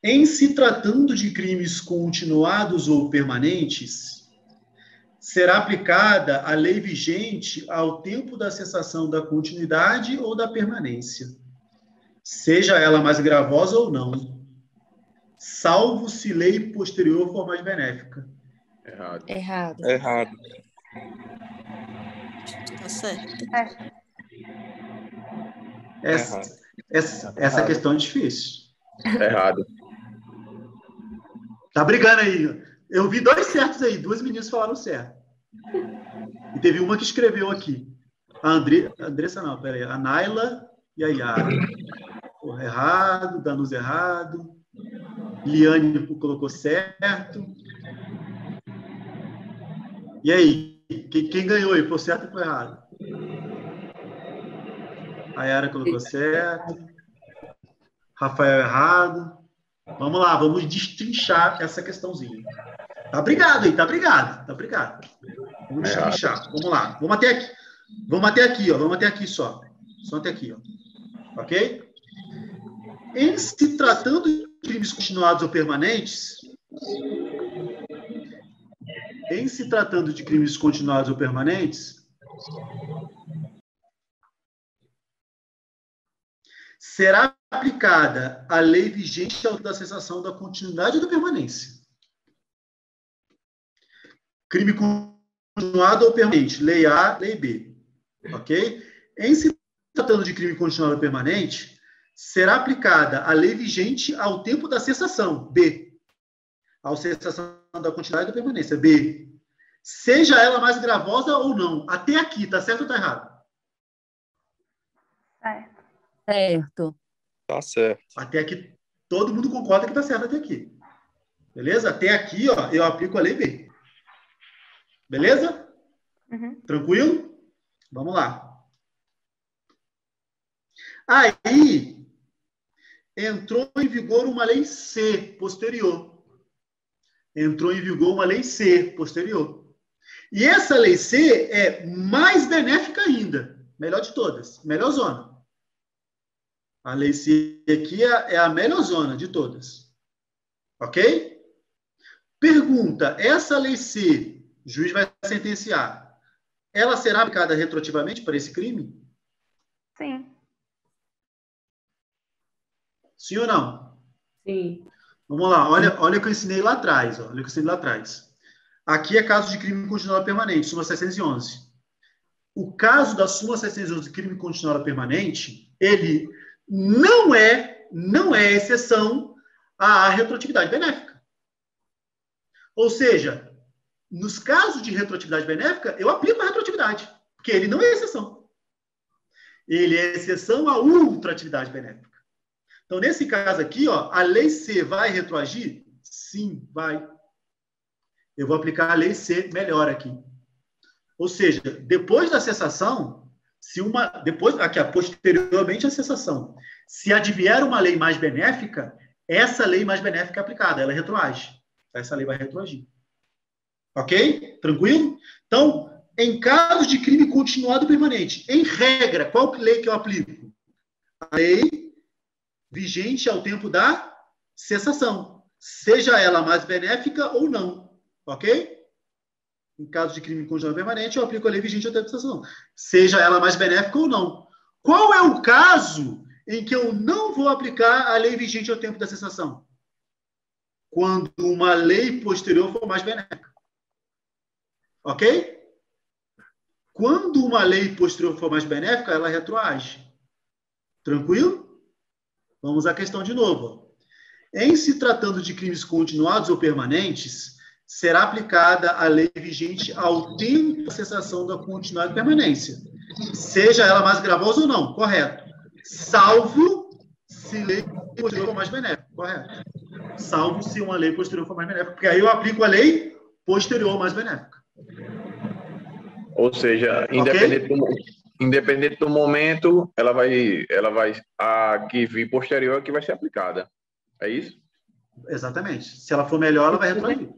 Em se tratando de crimes continuados ou permanentes, será aplicada a lei vigente ao tempo da cessação da continuidade ou da permanência, seja ela mais gravosa ou não, salvo se lei posterior for mais benéfica. Errado. Tá certo. Essa questão é difícil. Errado. Tá brigando aí. Eu vi 2 certos aí, 2 meninas falaram certo. E teve uma que escreveu aqui. A Andressa não, peraí. A Naila e a Yara. Porra, errado, Danus errado. Liane colocou certo. E aí? Quem ganhou aí? Foi certo ou foi errado? A Yara colocou certo. Rafael errado. Vamos lá, vamos destrinchar essa questãozinha. Tá brigado aí, tá brigado. Vamos destrinchar. Vamos lá. Vamos até aqui, ó. Vamos até aqui só. Só até aqui, ó. Ok? Em se tratando de crimes continuados ou permanentes, será aplicada a lei vigente ao da cessação da continuidade ou da permanência. Crime continuado ou permanente, lei A, lei B. Ok? Em se tratando de crime continuado ou permanente, será aplicada a lei vigente ao tempo da cessação, B. Ao cessação da continuidade ou da permanência, B. Seja ela mais gravosa ou não. Até aqui, tá certo ou tá errado? Certo. Tá certo. Até aqui, todo mundo concorda que tá certo até aqui. Beleza? Até aqui, ó, eu aplico a lei B. Beleza? Uhum. Tranquilo? Vamos lá. Aí, entrou em vigor uma lei C posterior. E essa lei C é mais benéfica ainda. Melhor de todas. Melhor zona. A lei C aqui é a melhor zona de todas. Ok? Pergunta, essa lei C, o juiz vai sentenciar, ela será aplicada retroativamente para esse crime? Sim. Sim ou não? Sim. Vamos lá, olha o que eu ensinei lá atrás. Ó, olha o que eu ensinei lá atrás. Aqui é caso de crime continuado permanente, súmula 711. O caso da súmula 711 de crime continuado permanente, ele não é exceção à retroatividade benéfica. Ou seja, nos casos de retroatividade benéfica, eu aplico a retroatividade, porque ele não é exceção. Ele é exceção à ultratividade benéfica. Então, nesse caso aqui, ó, a lei C vai retroagir? Sim, vai. Eu vou aplicar a lei C melhor aqui. Ou seja, depois da cessação, posteriormente à cessação, se advier uma lei mais benéfica, essa lei mais benéfica é aplicada, ela retroage. Essa lei vai retroagir. Ok? Tranquilo? Então, em caso de crime continuado permanente, em regra, qual lei que eu aplico? A lei vigente ao tempo da cessação, seja ela mais benéfica ou não. Ok? Em caso de crime continuado permanente, eu aplico a lei vigente ao tempo da cessação, seja ela mais benéfica ou não. Qual é o caso em que eu não vou aplicar a lei vigente ao tempo da cessação? Quando uma lei posterior for mais benéfica. Ok? Quando uma lei posterior for mais benéfica, ela retroage. Tranquilo? Vamos à questão de novo. Em se tratando de crimes continuados ou permanentes, será aplicada a lei vigente ao tempo da cessação da continuidade e permanência, seja ela mais gravosa ou não, correto. Salvo se lei posterior for mais benéfica, correto. Salvo se uma lei posterior for mais benéfica, porque aí eu aplico a lei posterior mais benéfica. Ou seja, independente do momento, a que vir posterior é que vai ser aplicada. É isso? Exatamente. Se ela for melhor, ela vai retroagir.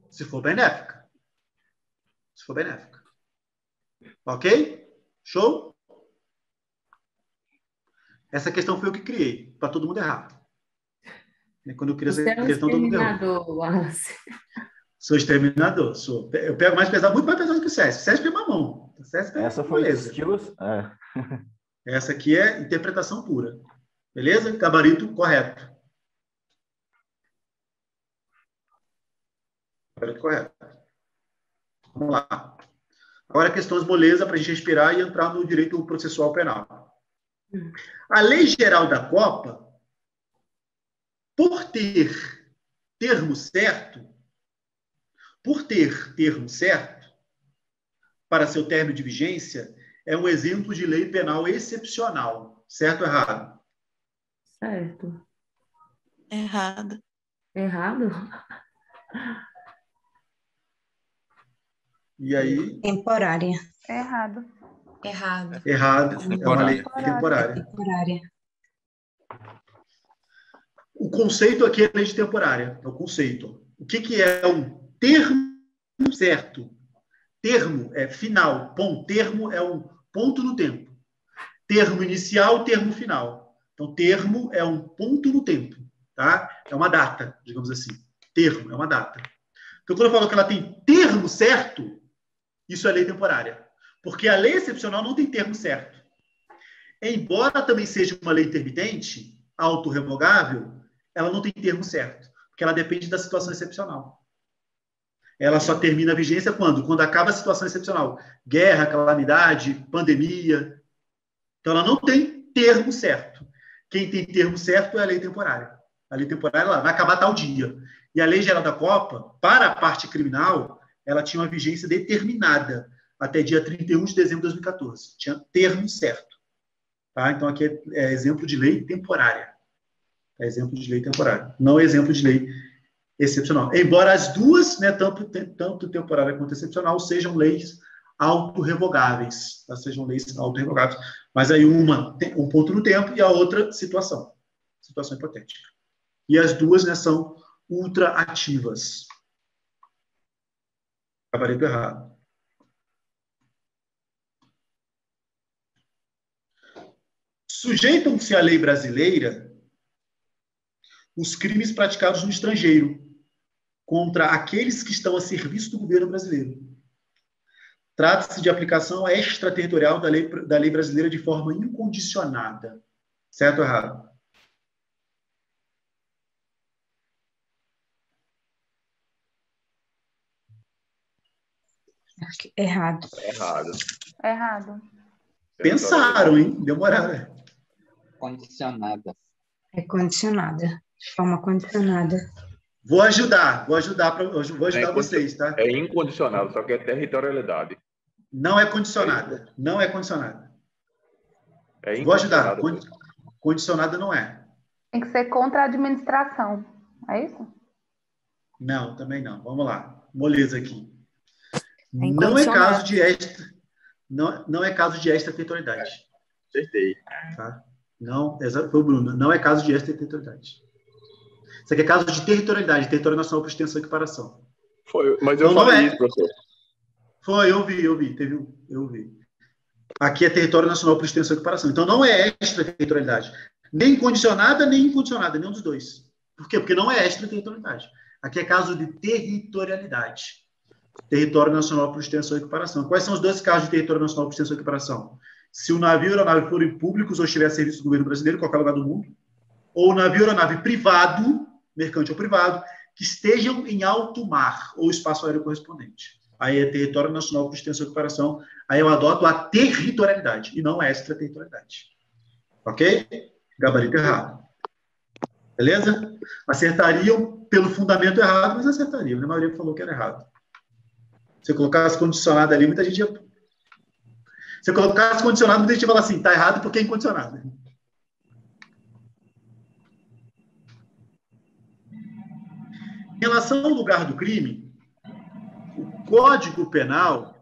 Se for benéfica. Se for benéfica. Ok? Show? Essa questão foi eu que criei, para todo mundo errar. Quando eu criei essa questão, todo mundo errou. Wallace. Sou exterminador, sou. Eu pego mais pesado, muito mais pesado que o CESP. O CESP é mamão. O CESP é Essa foi beleza. skills? Essa aqui é interpretação pura. Beleza? Gabarito correto. Gabarito correto. Vamos lá. Agora, questões moleza para a gente respirar e entrar no direito processual penal. A Lei Geral da Copa, por ter termo certo para seu término de vigência, é um exemplo de lei penal excepcional. Certo ou errado? Certo. Errado. Errado? E aí? Temporária. Errado. Errado. É uma lei temporária. Temporária. O conceito aqui é lei de temporária. É o conceito. O que é um termo certo? Termo é final. Termo é um ponto no tempo. Termo inicial, termo final. Então, termo é um ponto no tempo. Tá? É uma data, digamos assim. Termo é uma data. Então, quando eu falo que ela tem termo certo, isso é lei temporária. Porque a lei excepcional não tem termo certo. Embora também seja uma lei intermitente, autorrevogável, ela não tem termo certo. Porque ela depende da situação excepcional. Ela só termina a vigência quando? Quando acaba a situação excepcional. Guerra, calamidade, pandemia. Então, ela não tem termo certo. Quem tem termo certo é a lei temporária. A lei temporária ela vai acabar tal dia. E a Lei Geral da Copa, para a parte criminal, ela tinha uma vigência determinada até dia 31 de dezembro de 2014. Tinha termo certo. Tá? Então, aqui é exemplo de lei temporária. É exemplo de lei temporária. Não é exemplo de lei excepcional. Embora as duas, né, tanto temporária quanto excepcional, sejam leis autorrevogáveis. Tá? Sejam leis autorrevogáveis. Mas aí uma tem um ponto no tempo e a outra situação. Situação hipotética. E as duas, né, são ultraativas. Gabarito errado. Sujeitam-se à lei brasileira os crimes praticados no estrangeiro contra aqueles que estão a serviço do governo brasileiro. Trata-se de aplicação extraterritorial da lei brasileira de forma incondicionada. Certo ou errado? Errado. Errado. Pensaram, hein? Demoraram. Condicionada. É condicionada. De forma condicionada. Vou ajudar vocês, tá? É incondicionado, só que é territorialidade. Não é condicionada. Não é condicionada. É Vou ajudar. incondicionado. Condicionada não é. Tem que ser contra a administração. É isso? Não, também não. Vamos lá. Moleza aqui. Não é incondicionado. caso de não é caso de extraterritorialidade. Acertei. Tá? Não, foi o Bruno. Não é caso de extraterritorialidade. Isso aqui é caso de territorialidade, território nacional por extensão e equiparação. Foi, mas eu Então, falei não é. isso, professor. Foi, eu vi. Eu vi. Aqui é território nacional por extensão e equiparação. Então, não é extraterritorialidade. Nem condicionada, nem incondicionada, nenhum dos dois. Por quê? Porque não é extraterritorialidade. Aqui é caso de territorialidade. Território nacional por extensão e equiparação. Quais são os dois casos de território nacional por extensão e equiparação? Se o navio ou a aeronave forem públicos ou estiver a serviço do governo brasileiro, em qualquer lugar do mundo, ou o navio ou a aeronave privado, mercante ou privado, que estejam em alto mar ou espaço aéreo correspondente. Aí é território nacional com extensão de operação. Aí eu adoto a territorialidade e não a extraterritorialidade. Ok? Gabarito errado. Beleza? Acertariam pelo fundamento errado, mas acertariam. A maioria falou que era errado. Se eu colocasse condicionado ali, muita gente ia... Se eu colocasse condicionado, muita gente ia falar assim, tá errado porque é incondicionado. Em relação ao lugar do crime, o Código Penal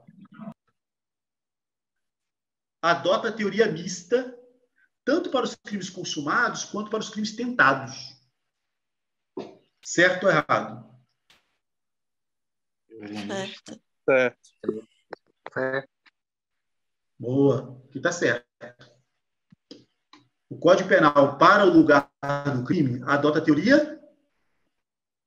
adota a teoria mista, tanto para os crimes consumados quanto para os crimes tentados. Certo ou errado? Certo. Certo. Boa, aqui está certo. O Código Penal, para o lugar do crime, adota a teoria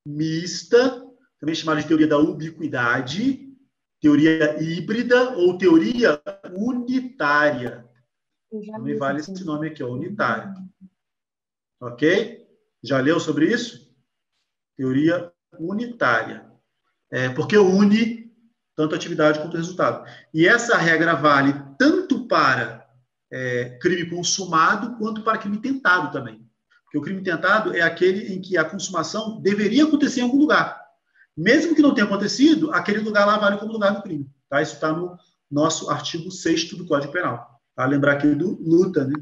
mista, também chamada de teoria da ubiquidade, teoria híbrida ou teoria unitária. Também vale esse nome aqui, ó, unitária. Ok? Já leu sobre isso? Teoria unitária. Porque une tanto a atividade quanto o resultado. E essa regra vale tanto para crime consumado quanto para crime tentado também. Porque o crime tentado é aquele em que a consumação deveria acontecer em algum lugar. Mesmo que não tenha acontecido, aquele lugar lá vale como lugar do crime. Tá? Isso está no nosso artigo 6º do Código Penal. Tá? Lembrar aqui do luta, né?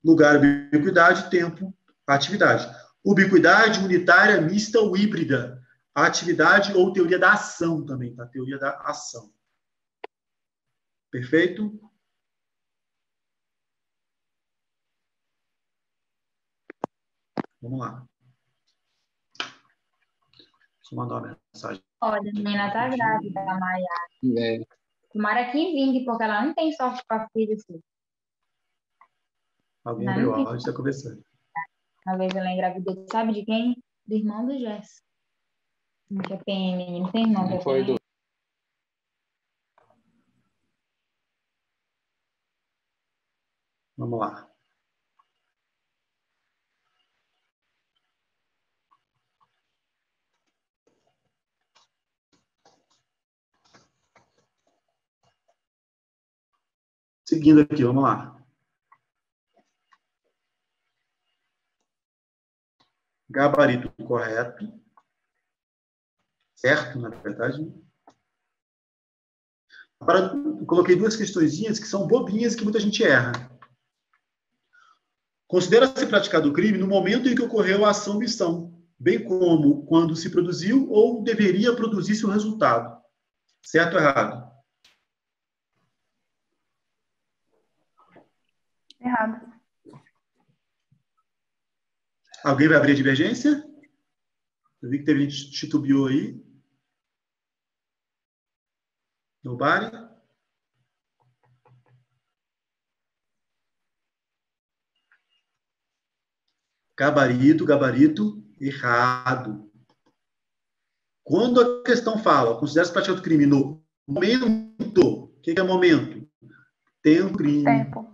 Lugar, ubiquidade, tempo, atividade. Ubiquidade, unitária, mista ou híbrida. Atividade ou teoria da ação também, tá? Teoria da ação. Perfeito? Vamos lá. Deixa eu mandar uma mensagem. Olha, a menina tá grávida, a Maia. É. Tomara que vingue, porque ela não tem sorte para filho assim. Alguém Não, abriu não a tem. áudio, está conversando. Uma vez ela engravidou, sabe de quem? Do irmão do Jess. Que é PM, não tem irmão que Não é foi PM? do. Vamos lá. Seguindo aqui, vamos lá. Gabarito correto. Certo, na verdade. Agora, eu coloquei duas questõezinhas que são bobinhas que muita gente erra. Considera-se praticado o crime no momento em que ocorreu a ação-missão, bem como quando se produziu ou deveria produzir-se o resultado. Certo ou errado? Errado. Alguém vai abrir a divergência? Eu vi que teve gente que titubeou aí. Nobody? Gabarito, errado. Quando a questão fala, considera-se praticado o crime no momento, o que é momento? Tempo crime. Tempo.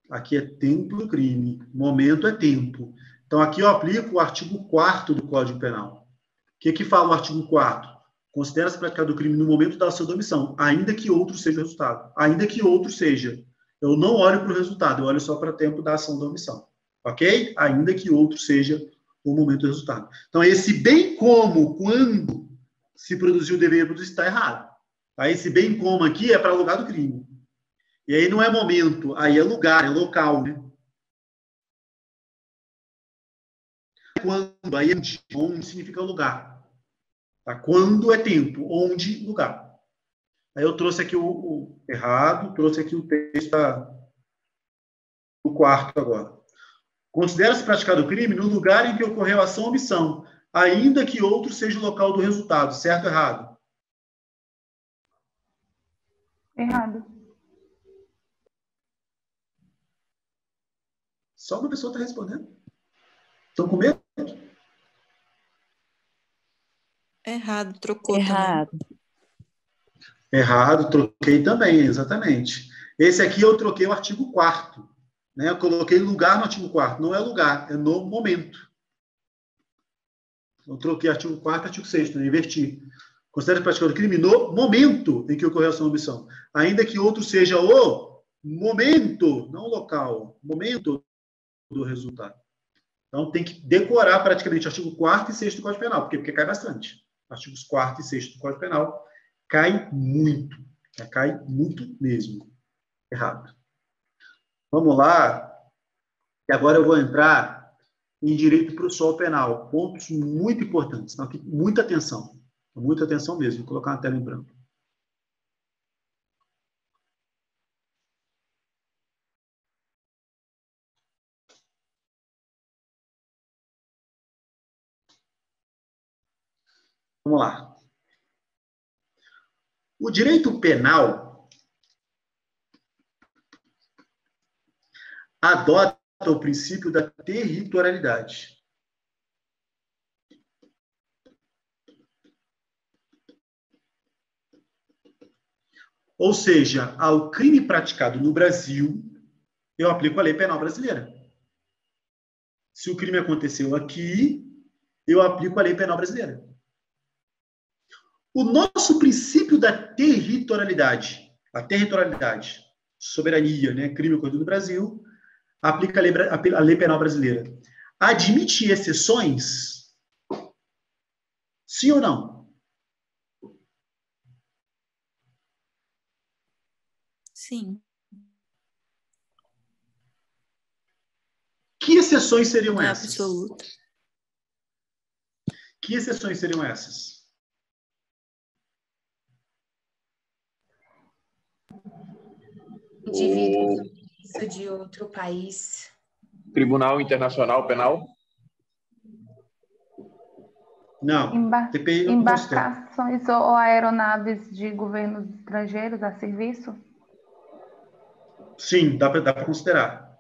Aqui é tempo do crime. Momento é tempo. Então, aqui eu aplico o artigo 4º do Código Penal. O que fala o artigo 4º? Considera-se praticado o crime no momento da ação da omissão, ainda que outro seja o resultado. Ainda que outro seja. Eu não olho para o resultado, eu olho só para o tempo da ação da omissão. Ok? Ainda que outro seja o momento do resultado. Então, esse bem como, quando se produziu o dever produzir, está errado. Tá? Esse bem como aqui é para lugar do crime. E aí não é momento, aí é lugar, é local, né? Quando, aí é onde significa lugar. Tá? Quando é tempo, onde, lugar. Aí eu trouxe aqui o errado, trouxe aqui o texto do 4º agora. Considera-se praticado o crime no lugar em que ocorreu a ação ou omissão, ainda que outro seja o local do resultado. Certo ou errado? Errado. Só uma pessoa está respondendo. Estão com medo? Errado, trocou também. Errado. Errado, troquei também, exatamente. Esse aqui eu troquei o artigo 4º. Né? Eu coloquei lugar no artigo 4º. Não é lugar, é no momento. Eu troquei artigo 4º e artigo 6º, né? Inverti. Considera-se praticado o crime no momento em que ocorreu a ação ou omissão, ainda que outro seja o momento, não o local, momento do resultado. Então, tem que decorar praticamente o artigo 4º e 6º do Código Penal, porque cai bastante. Artigos 4º e 6º do Código Penal cai muito mesmo. Errado. Vamos lá, e agora eu vou entrar em direito processual penal. Pontos muito importantes. Então, aqui, muita atenção mesmo. Vou colocar uma tela em branco. Vamos lá. O direito penal adota o princípio da territorialidade. Ou seja, ao crime praticado no Brasil, eu aplico a lei penal brasileira. Se o crime aconteceu aqui, eu aplico a lei penal brasileira. O nosso princípio da territorialidade, soberania, né, crime ocorrido no Brasil, aplica a lei penal brasileira. Admite exceções? Sim ou não? Sim. Que exceções seriam essas? Absoluto. Que exceções seriam essas? Indivíduo de outro país. Tribunal Internacional Penal? Não. TPI não considera. Embarcações ou aeronaves de governos estrangeiros a serviço? Sim, dá para considerar.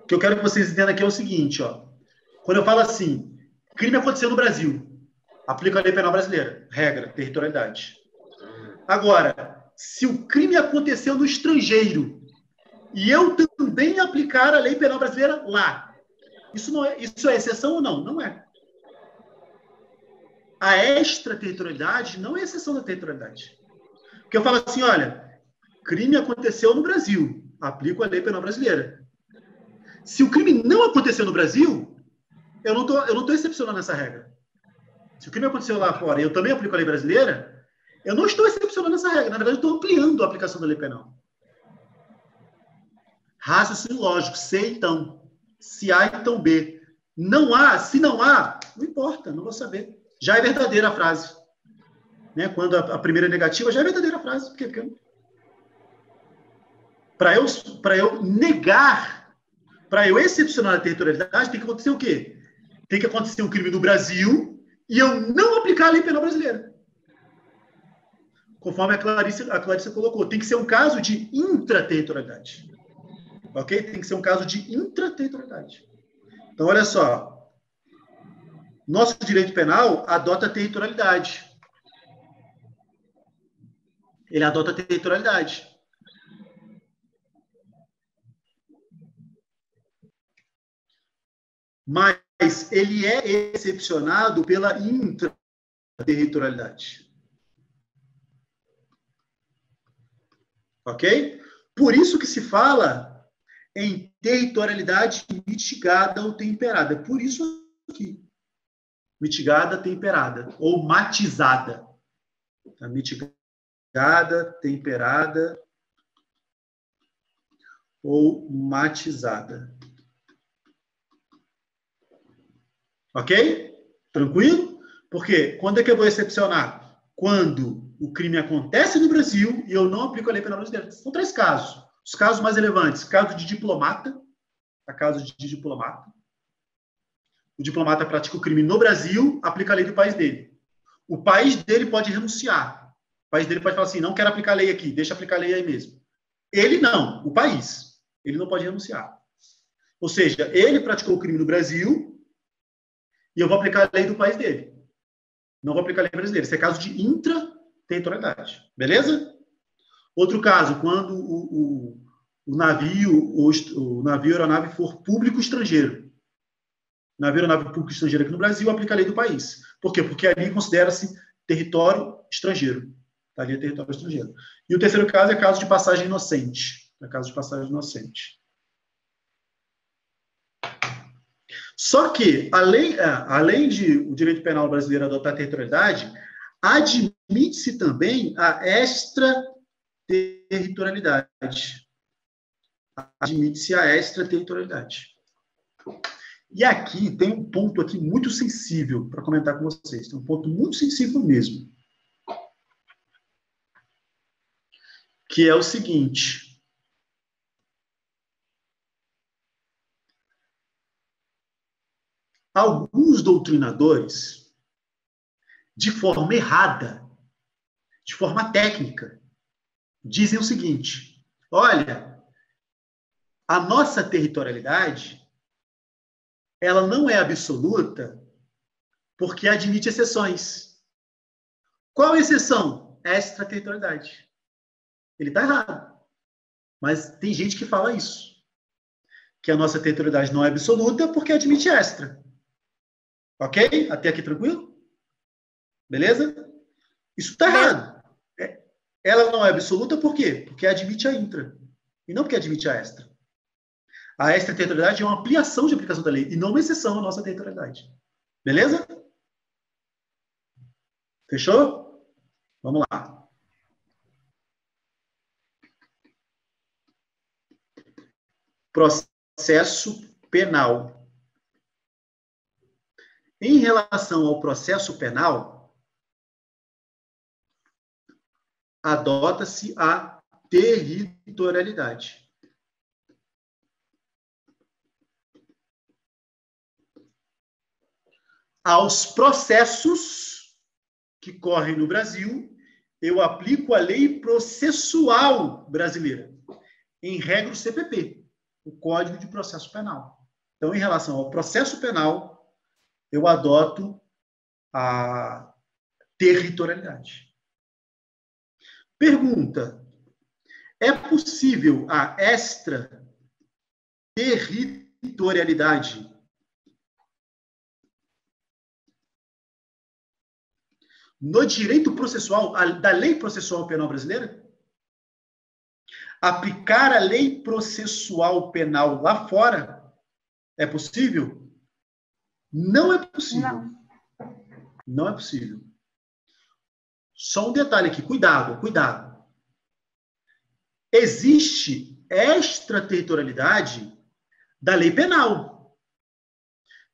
O que eu quero que vocês entendam aqui é o seguinte, ó. Quando eu falo assim, crime aconteceu no Brasil, aplica a lei penal brasileira, regra, territorialidade. Agora, se o crime aconteceu no estrangeiro e eu também aplicar a lei penal brasileira lá, isso é exceção ou não? Não é. A extraterritorialidade não é exceção da territorialidade. Porque eu falo assim, olha, crime aconteceu no Brasil, aplico a lei penal brasileira. Se o crime não aconteceu no Brasil, eu não tô excepcionando essa regra. Se o crime aconteceu lá fora e eu também aplico a lei brasileira, eu não estou excepcionando essa regra. Na verdade, eu estou ampliando a aplicação da lei penal. Raciocínio lógico. C, então. Se A, então B. Não há, se não há, não importa, não vou saber. Já é verdadeira a frase. Né? Quando a primeira é negativa, já é verdadeira a frase. Por quê? Porque para eu negar, para eu excepcionar a territorialidade, tem que acontecer o quê? Tem que acontecer um crime no Brasil e eu não aplicar a lei penal brasileira. Conforme a Clarice colocou, tem que ser um caso de intraterritorialidade. Ok? Tem que ser um caso de intraterritorialidade. Então, olha só. Nosso direito penal adota a territorialidade. Ele adota a territorialidade. Mas ele é excepcionado pela intraterritorialidade. Ok? Por isso que se fala em territorialidade mitigada ou temperada. Por isso aqui. Mitigada, temperada. Ou matizada. Tá? Mitigada, temperada ou matizada. Ok? Tranquilo? Porque quando é que eu vou excepcionar? Quando o crime acontece no Brasil e eu não aplico a lei penal brasileira. São 3 casos. Os casos mais relevantes. Caso de diplomata. Caso de diplomata. O diplomata pratica o crime no Brasil, aplica a lei do país dele. O país dele pode renunciar. O país dele pode falar assim, não quero aplicar a lei aqui, deixa aplicar a lei aí mesmo. Ele não, o país. Ele não pode renunciar. Ou seja, ele praticou o crime no Brasil e eu vou aplicar a lei do país dele. Não vou aplicar a lei brasileira. Isso é caso de intraterritorialidade. Beleza? Outro caso, quando o navio ou a aeronave for público estrangeiro. Navio ou aeronave público estrangeiro aqui no Brasil aplica a lei do país. Por quê? Porque ali considera-se território estrangeiro. Tá ali, território estrangeiro. E o terceiro caso é caso de passagem inocente. É caso de passagem inocente. Só que, além de o direito penal brasileiro adotar a territorialidade, admite-se também a extraterritorialidade. Admite-se a extraterritorialidade. E aqui tem um ponto aqui muito sensível para comentar com vocês. Tem um ponto muito sensível mesmo. Que é o seguinte. Alguns doutrinadores, de forma errada, de forma técnica, dizem o seguinte: olha, a nossa territorialidade, ela não é absoluta porque admite exceções. Qual exceção? Extraterritorialidade. Ele está errado. Mas tem gente que fala isso. Que a nossa territorialidade não é absoluta porque admite extra. Ok? Até aqui tranquilo? Beleza? Isso está errado. Ela não é absoluta por quê? Porque admite a intra. E não porque admite a extra. A extraterritorialidade é uma ampliação de aplicação da lei e não uma exceção à nossa territorialidade. Beleza? Fechou? Vamos lá. Processo penal. Em relação ao processo penal, adota-se a territorialidade. Aos processos que correm no Brasil, eu aplico a lei processual brasileira, em regra do CPP, o Código de Processo Penal. Então, em relação ao processo penal, eu adoto a territorialidade. Pergunta: é possível a extraterritorialidade no direito processual, da lei processual penal brasileira? Aplicar a lei processual penal lá fora é possível? Não é possível. Não. Não é possível. Só um detalhe aqui, cuidado, cuidado. Existe extraterritorialidade da lei penal.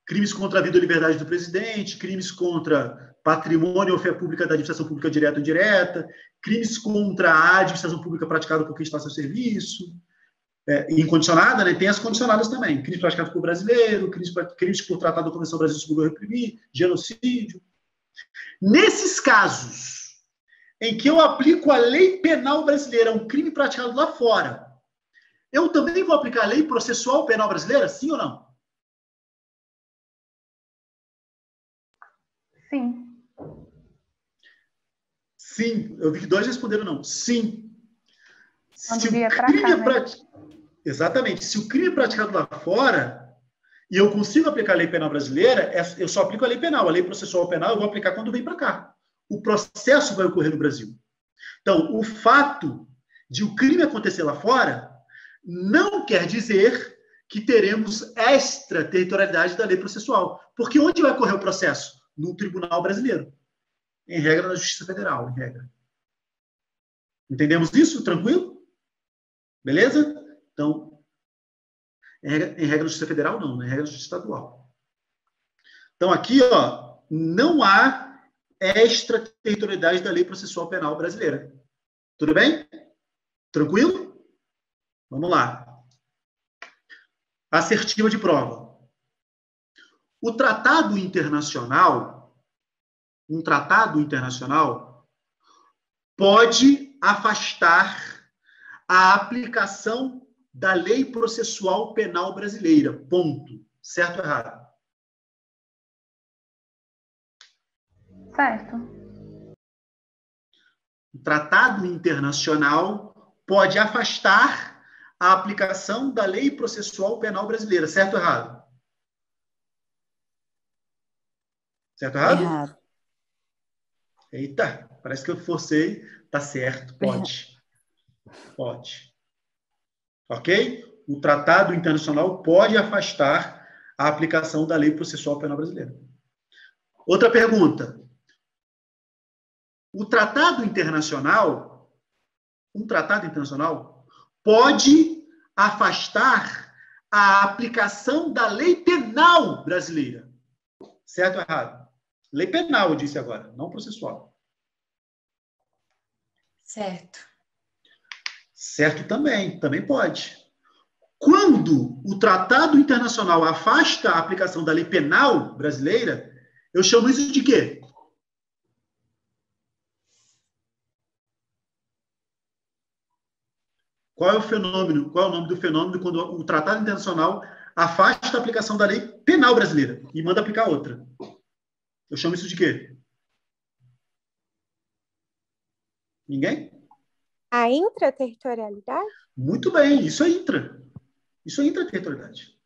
Crimes contra a vida ou liberdade do presidente, crimes contra patrimônio ou fé pública da administração pública direta ou indireta, crimes contra a administração pública praticada por quem está a seu serviço, incondicionada, né? Tem as condicionadas também. Crimes praticados por brasileiro, crimes por tratado da Convenção Brasil Seguro Reprimir, genocídio. Nesses casos em que eu aplico a lei penal brasileira a um crime praticado lá fora, eu também vou aplicar a lei processual penal brasileira? Sim ou não? Sim. Sim. Eu vi que 2 responderam não. Sim. Quando Se o vier pra crime cá, é né? Exatamente. Se o crime é praticado lá fora e eu consigo aplicar a lei penal brasileira, eu só aplico a lei penal. A lei processual penal eu vou aplicar quando vem para cá. O processo vai ocorrer no Brasil. Então, o fato de o crime acontecer lá fora não quer dizer que teremos extraterritorialidade da lei processual. Porque onde vai ocorrer o processo? No tribunal brasileiro. Em regra, na Justiça Federal, em regra. Entendemos isso? Tranquilo? Beleza? Então, em regra da Justiça Federal, não. Em regra da Justiça Estadual. Então, aqui, ó, não há extraterritorialidade da lei processual penal brasileira. Tudo bem? Tranquilo? Vamos lá. Assertiva de prova. Um tratado internacional pode afastar a aplicação da lei processual penal brasileira. Ponto. Certo ou errado? Certo. Um tratado internacional pode afastar a aplicação da lei processual penal brasileira. Certo ou errado? Certo ou errado? Errado. Eita, parece que eu forcei. Tá certo, pode. Pode. Ok? O tratado internacional pode afastar a aplicação da lei processual penal brasileira. Outra pergunta. Um tratado internacional pode afastar a aplicação da lei penal brasileira. Certo ou errado? Lei penal, eu disse agora, não processual. Certo. Certo também pode. Quando o tratado internacional afasta a aplicação da lei penal brasileira, eu chamo isso de quê? Qual é o fenômeno? Qual é o nome do fenômeno quando o tratado internacional afasta a aplicação da lei penal brasileira e manda aplicar outra? Eu chamo isso de quê? Ninguém? A intraterritorialidade? Muito bem, isso é intra. Isso é intraterritorialidade.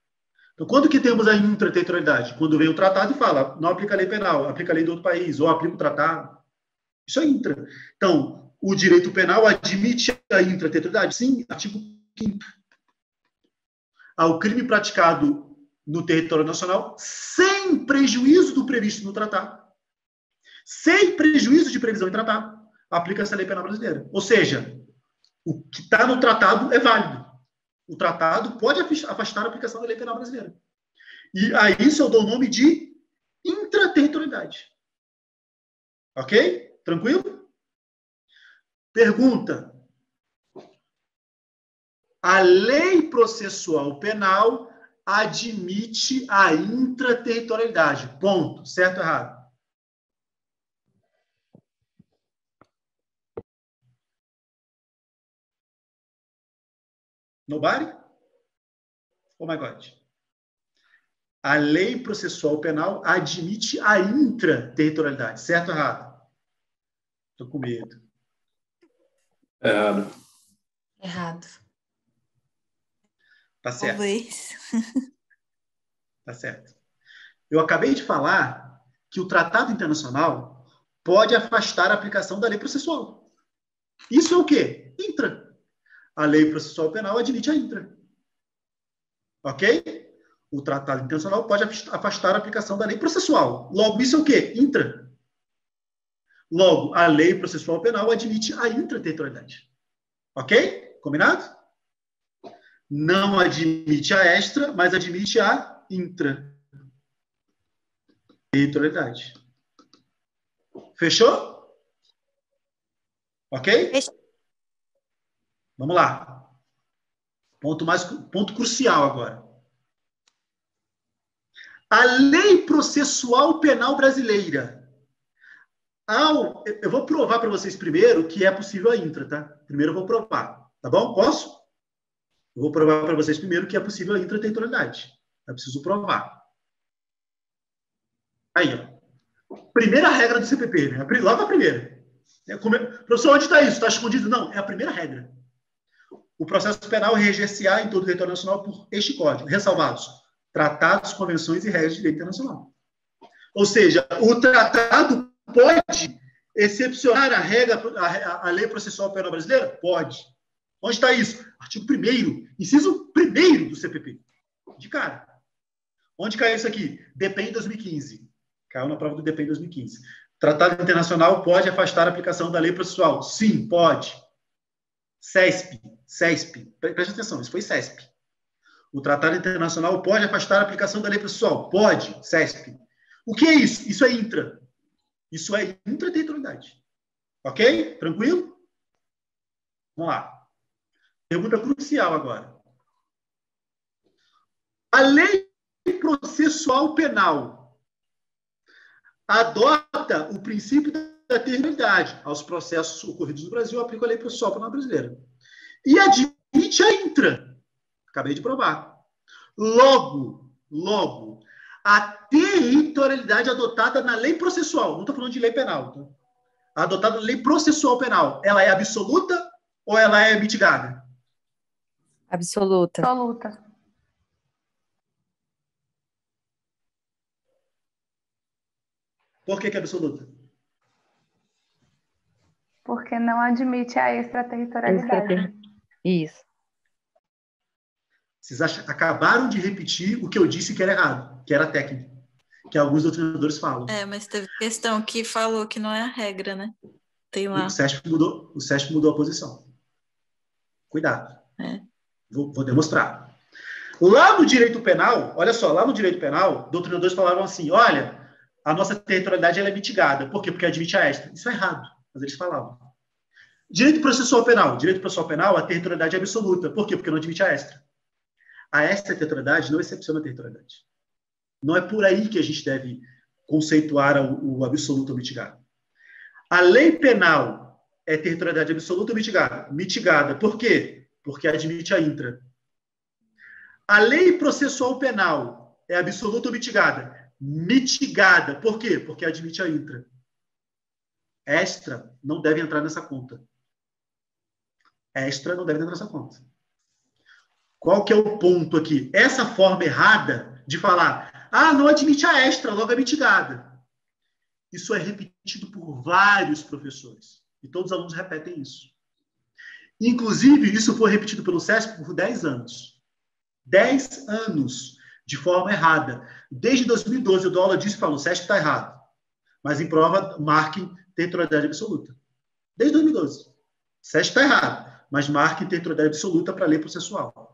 Então, quando que temos a intraterritorialidade? Quando vem o tratado e fala, não aplica a lei penal, aplica a lei do outro país, ou aplica o tratado. Isso é intra. Então, o direito penal admite a intraterritorialidade? Sim, artigo 5º. Ao crime praticado no território nacional, sem prejuízo do previsto no tratado, sem prejuízo de previsão em tratado, aplica-se a lei penal brasileira. Ou seja, o que está no tratado é válido. O tratado pode afastar a aplicação da lei penal brasileira. E a isso eu dou o nome de intraterritorialidade. Ok? Tranquilo? Pergunta. A lei processual penal admite a intraterritorialidade. Ponto. Certo ou errado? Nobody? Oh my God. A lei processual penal admite a intraterritorialidade. Certo ou errado? Estou com medo. Errado. Errado. Tá certo. Talvez. Tá certo. Eu acabei de falar que o tratado internacional pode afastar a aplicação da lei processual. Isso é o quê? Intra. A lei processual penal admite a intra. Ok? O tratado internacional pode afastar a aplicação da lei processual. Logo, isso é o quê? Intra. Logo, a lei processual penal admite a intraterritorialidade. Ok? Combinado? Não admite a extra, mas admite a intraterritorialidade. Fechou? Ok? Fechou. Vamos lá. Ponto crucial agora. A lei processual penal brasileira. Eu vou provar para vocês primeiro que é possível a intra, tá? Primeiro eu vou provar. Tá bom? Posso? Eu vou provar para vocês primeiro que é possível a intraterritorialidade. Eu preciso provar. Aí, ó. Primeira regra do CPP, né? Logo a primeira. Professor, onde está isso? Está escondido? Não, é a primeira regra. O processo penal reger-se-á em todo o território nacional por este código, ressalvados tratados, convenções e regras de direito internacional. Ou seja, o tratado pode excepcionar a lei processual penal brasileira? Pode. Onde está isso? Artigo 1º, inciso 1º do CPP. De cara. Onde caiu isso aqui? DPEM 2015. Caiu na prova do DPEM 2015. Tratado internacional pode afastar a aplicação da lei processual? Sim, pode. CESP. Preste atenção, isso foi CESP. O Tratado Internacional pode afastar a aplicação da lei processual? Pode, CESP. O que é isso? Isso é intra. Isso é intraterritorialidade. Ok? Tranquilo? Vamos lá. Pergunta crucial agora. A lei processual penal adota o princípio da territorialidade. Aos processos ocorridos no Brasil, aplica a lei processual penal brasileira. E admite a intra. Acabei de provar. Logo, a territorialidade adotada na lei processual, não estou falando de lei penal, tá? Adotada na lei processual penal, ela é absoluta ou ela é mitigada? Absoluta. Absoluta. Por que é absoluta? Porque não admite a extraterritorialidade. Isso. Vocês acabaram de repetir o que eu disse que era errado, que era técnico, que alguns doutrinadores falam. Mas teve questão que falou que não é a regra, né? Tem lá. O SESP mudou a posição. Cuidado. Vou demonstrar. Lá no direito penal, olha só, lá no direito penal, doutrinadores falavam assim, olha, a nossa territorialidade ela é mitigada. Por quê? Porque admite a extra. Isso é errado, mas eles falavam. Direito processual penal, a territorialidade é absoluta. Por quê? Porque não admite a extra. A extraterritorialidade não excepciona a territorialidade. Não é por aí que a gente deve conceituar o absoluto ou mitigado. A lei penal é territorialidade absoluta ou mitigada? Mitigada. Por quê? Porque admite a intra. A lei processual penal é absoluta ou mitigada? Mitigada. Por quê? Porque admite a intra. Extra não deve entrar nessa conta. Extra não deve entrar nessa conta. Qual que é o ponto aqui? Essa forma errada de falar, não admite a extra, logo é mitigada. Isso é repetido por vários professores. E todos os alunos repetem isso. Inclusive, isso foi repetido pelo SESP por 10 anos. 10 anos de forma errada. Desde 2012, eu dou aula disso e falo, o SESP está errado. Mas em prova, marquem territorialidade absoluta. Desde 2012. O SESP está errado, mas marquem territorialidade absoluta para a lei processual.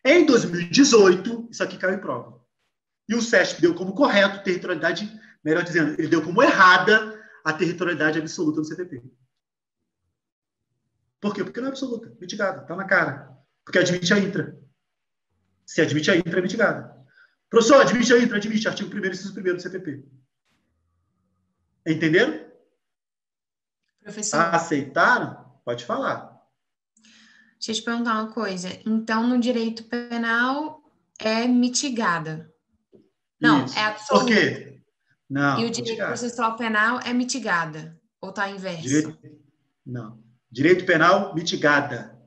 Em 2018, isso aqui caiu em prova. E o SESP deu como correto territorialidade, melhor dizendo, ele deu como errada a territorialidade absoluta do CTP. Por quê? Porque não é absoluta, mitigada, está na cara. Porque admite a intra. Se admite a intra, é mitigada. Professor, admite a intra, admite, artigo 1º, inciso 1º do CTP. Entenderam? Professor. Aceitaram? Pode falar. Deixa eu te perguntar uma coisa. Então, no direito penal é mitigada. Não, Isso. é absoluta. Por quê? Não, e o direito processual penal é mitigada. Ou está inverso? Não. Direito penal, mitigada.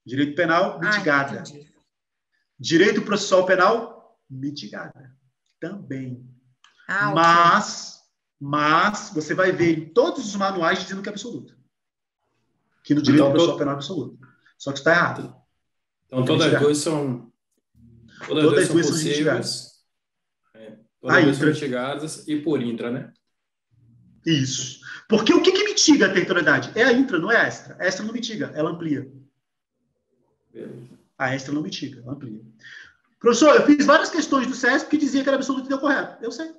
Direito penal, mitigada. Direito processual penal, mitigada. Também. Mas você vai ver em todos os manuais dizendo que é absoluta. Que no direito processual penal é absoluta. Só que está errado. Então, todas as duas são possíveis. Todas duas são mitigadas e por intra, né? Isso. Porque o que mitiga a territorialidade? É a intra, não é a extra. A extra não mitiga, ela amplia. A extra não mitiga, ela amplia. Professor, eu fiz várias questões do CESP que dizia que era absoluto e deu correto. Eu sei.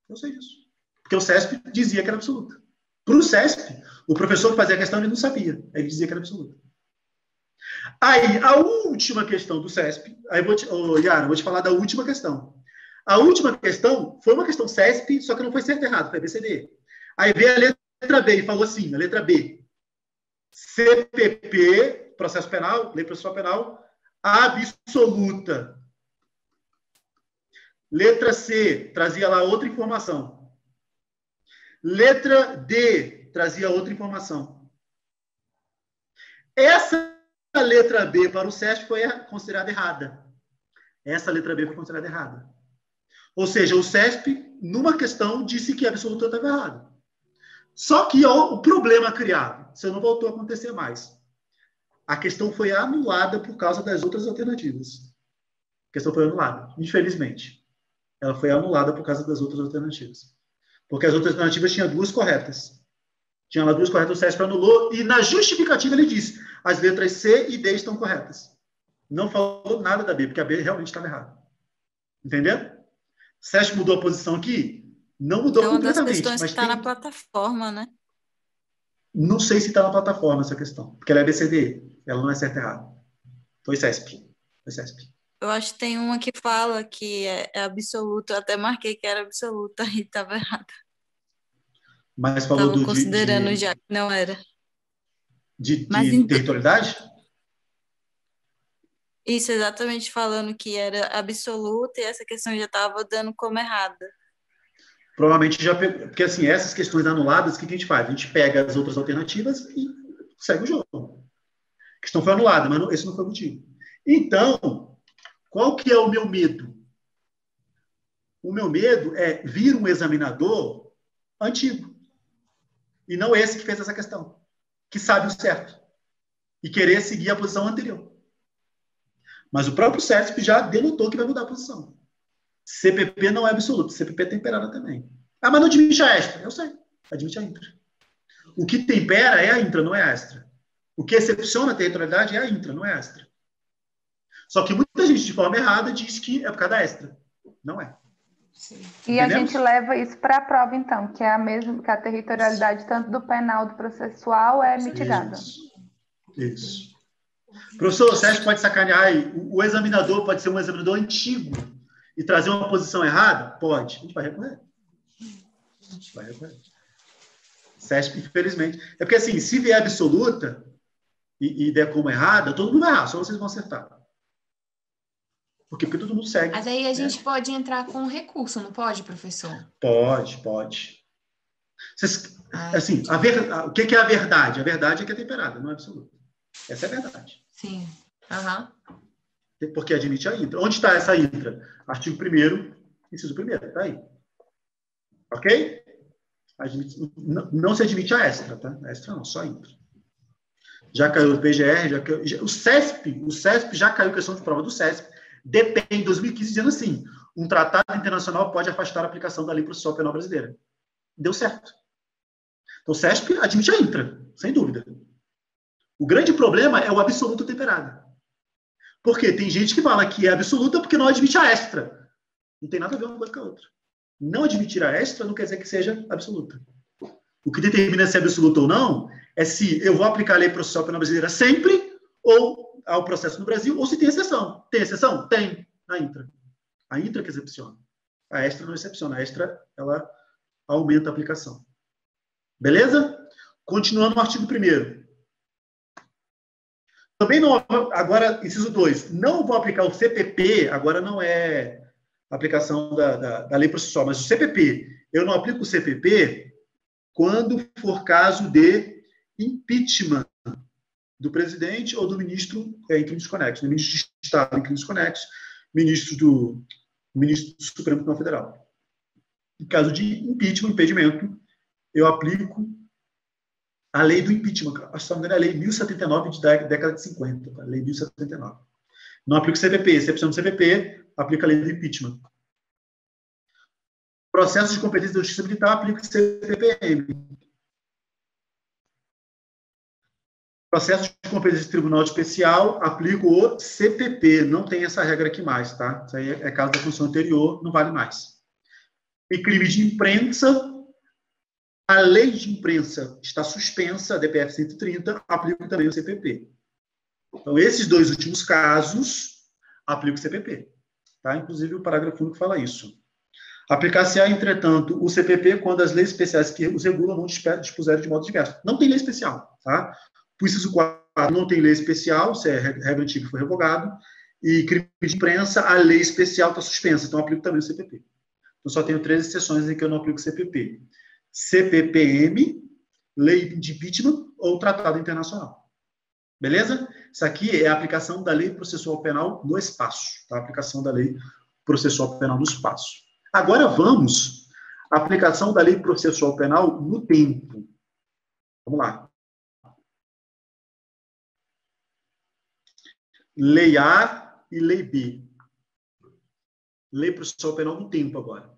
Eu sei disso. Porque o CESP dizia que era absoluto. Para o CESP, o professor que fazia a questão, ele não sabia. Ele dizia que era absoluto. Aí, a última questão do CESP, Yara, eu vou te falar da última questão. A última questão foi uma questão CESP, só que não foi certo e errado, foi ABCD. Aí veio a letra B e falou assim, a letra B, CPP, processo penal, lei processual penal, absoluta. Letra C, trazia lá outra informação. Letra D, trazia outra informação. Essa letra B para o CESP foi considerada errada. Essa letra B foi considerada errada. Ou seja, o CESP, numa questão, disse que a absoluta estava errada. Só que o problema criado, isso não voltou a acontecer mais. A questão foi anulada por causa das outras alternativas. A questão foi anulada, infelizmente. Ela foi anulada por causa das outras alternativas. Porque as outras alternativas tinham 2 corretas. Tinha lá 2 corretas, o CESP anulou, e na justificativa ele disse, as letras C e D estão corretas. Não falou nada da B, porque a B realmente estava errada. Entendeu? O CESP mudou a posição aqui? Não mudou completamente. É uma das questões que está na plataforma, né? Não sei se está na plataforma essa questão, porque ela é ABCD, ela não é certa e errada. Foi CESP. Foi CESP. Eu acho que tem uma que fala que é absoluta, eu até marquei que era absoluta e estava errada. Mas falou Estavam considerando já que não era. De então, territorialidade? Isso, exatamente, falando que era absoluta e essa questão já estava dando como errada. Provavelmente já pegou. Porque, assim, essas questões anuladas, o que a gente faz? A gente pega as outras alternativas e segue o jogo. A questão foi anulada, mas esse não foi o motivo. Então, qual que é o meu medo? O meu medo é vir um examinador antigo e não esse que fez essa questão, que sabe o certo, e querer seguir a posição anterior. Mas o próprio CESP já denotou que vai mudar a posição. CPP não é absoluto, CPP é temperada também. Ah, mas não admite a extra. Eu sei, admite a intra. O que tempera é a intra, não é a extra. O que excepciona a territorialidade é a intra, não é a extra. Só que muita gente, de forma errada, diz que é por causa da extra. Não é. E a gente leva isso para a prova, então, que é a mesma, que a territorialidade tanto do penal do processual é mitigada. Isso. Professor, você acha que pode sacanear aí? O examinador pode ser um examinador antigo e trazer uma posição errada? Pode. A gente vai recorrer. CESP, infelizmente. É porque, assim, se vier absoluta e der como errada, todo mundo vai errar, só vocês vão acertar. Porque todo mundo segue. Mas aí a gente pode entrar com recurso, não pode, professor? Pode. Assim, o que é a verdade? A verdade é que é temperada, não é absoluta. Essa é a verdade. Sim. Porque admite a intra. Onde está essa intra? Artigo 1º, inciso 1º. Está aí. Ok? Não se admite a extra, tá? A extra não, só a intra. Já caiu o PGR, já caiu, o CESP já caiu questão de prova do CESP. DPEM em 2015 dizendo assim, um tratado internacional pode afastar a aplicação da lei processual penal brasileira. Deu certo. Então o CESP admite a intra, sem dúvida. O grande problema é o absoluto temperado. Porque tem gente que fala que é absoluta porque não admite a extra. Não tem nada a ver uma coisa com a outra. Não admitir a extra não quer dizer que seja absoluta. O que determina se é absoluta ou não é se eu vou aplicar a lei processual penal brasileira sempre ou ao processo no Brasil, ou se tem exceção. Tem exceção? Tem. A intra. A intra que excepciona. A extra não excepciona. A extra, ela aumenta a aplicação. Beleza? Continuando no artigo 1º. Também não, agora, inciso 2, não vou aplicar o CPP, agora não é a aplicação da lei processual, mas o CPP, eu não aplico o CPP quando for caso de impeachment do presidente ou do ministro em crimes conexos, do ministro de Estado em crimes conexos, ministro do Supremo Tribunal Federal. Em caso de impeachment, impedimento, eu aplico a lei do impeachment, acho que é a lei 1079 da década de 50, tá? Lei 1079. Não aplico CPP, excepção do CPP, aplica a lei do impeachment. Processo de competência da justiça militar, aplica o CPPM. Processo de competência de tribunal especial, aplico o CPP. Não tem essa regra aqui mais, tá? Isso aí é caso da função anterior, não vale mais. E crime de imprensa, a lei de imprensa está suspensa, a DPF 130, aplico também o CPP. Então, esses dois últimos casos, aplico o CPP. Tá? Inclusive, o parágrafo único fala isso. Aplicar-se-á, entretanto, o CPP quando as leis especiais que os regulam não dispuserem de modo diverso. Não tem lei especial. Tá? Por inciso 4, não tem lei especial, se é regra antiga foi revogado. E crime de imprensa, a lei especial está suspensa. Então, aplico também o CPP. Então, só tenho 3 exceções em que eu não aplico o CPP. CPPM, lei de impeachment ou tratado internacional. Beleza? Isso aqui é a aplicação da lei processual penal no espaço. Tá? A aplicação da lei processual penal no espaço. Agora vamos à aplicação da lei processual penal no tempo. Vamos lá. Lei A e Lei B. Lei processual penal no tempo agora.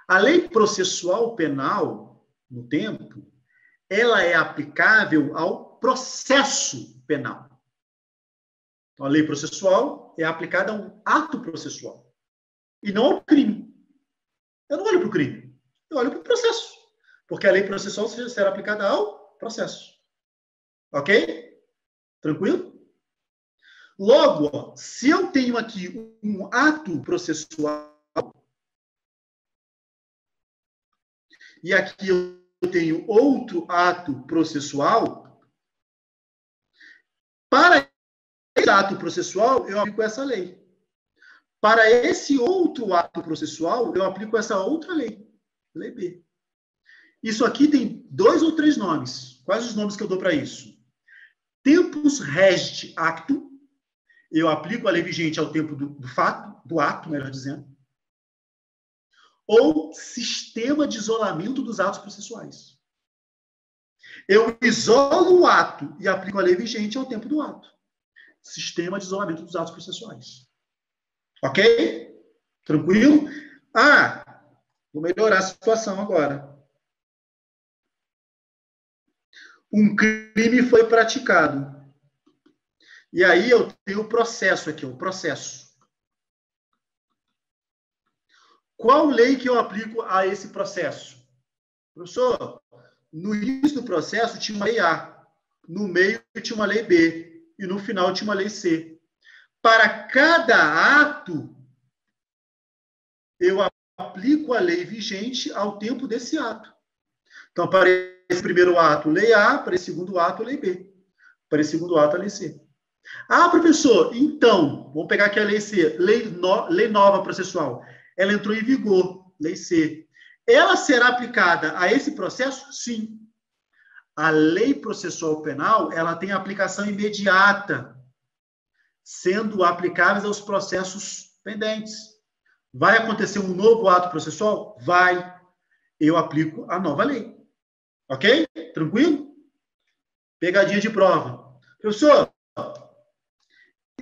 A lei processual penal, no tempo, ela é aplicável ao processo penal. Então, a lei processual é aplicada a um ato processual e não ao crime. Eu não olho para o crime, eu olho para o processo, porque a lei processual será aplicada ao processo. Ok? Tranquilo? Logo, ó, se eu tenho aqui um ato processual e aqui eu tenho outro ato processual, para esse ato processual, eu aplico essa lei. Para esse outro ato processual, eu aplico essa outra lei, lei B. Isso aqui tem 2 ou 3 nomes. Quais os nomes que eu dou para isso? Tempus regit actum, eu aplico a lei vigente ao tempo do fato, do ato, melhor dizendo. Ou sistema de isolamento dos atos processuais. Eu isolo o ato e aplico a lei vigente ao tempo do ato. Sistema de isolamento dos atos processuais. Ok? Tranquilo? Vou melhorar a situação agora. Um crime foi praticado. E aí eu tenho o processo aqui, o processo. Qual lei que eu aplico a esse processo? Professor, no início do processo tinha uma lei A, no meio tinha uma lei B, e no final tinha uma lei C. Para cada ato, eu aplico a lei vigente ao tempo desse ato. Então, para esse primeiro ato, lei A, para esse segundo ato, lei B. Para esse segundo ato, a lei C. Professor, então, vamos pegar aqui a lei C, lei nova processual. Ela entrou em vigor, lei C. Ela será aplicada a esse processo? Sim. A lei processual penal, ela tem aplicação imediata, sendo aplicáveis aos processos pendentes. Vai acontecer um novo ato processual? Vai. Eu aplico a nova lei. Ok? Tranquilo? Pegadinha de prova. Professor,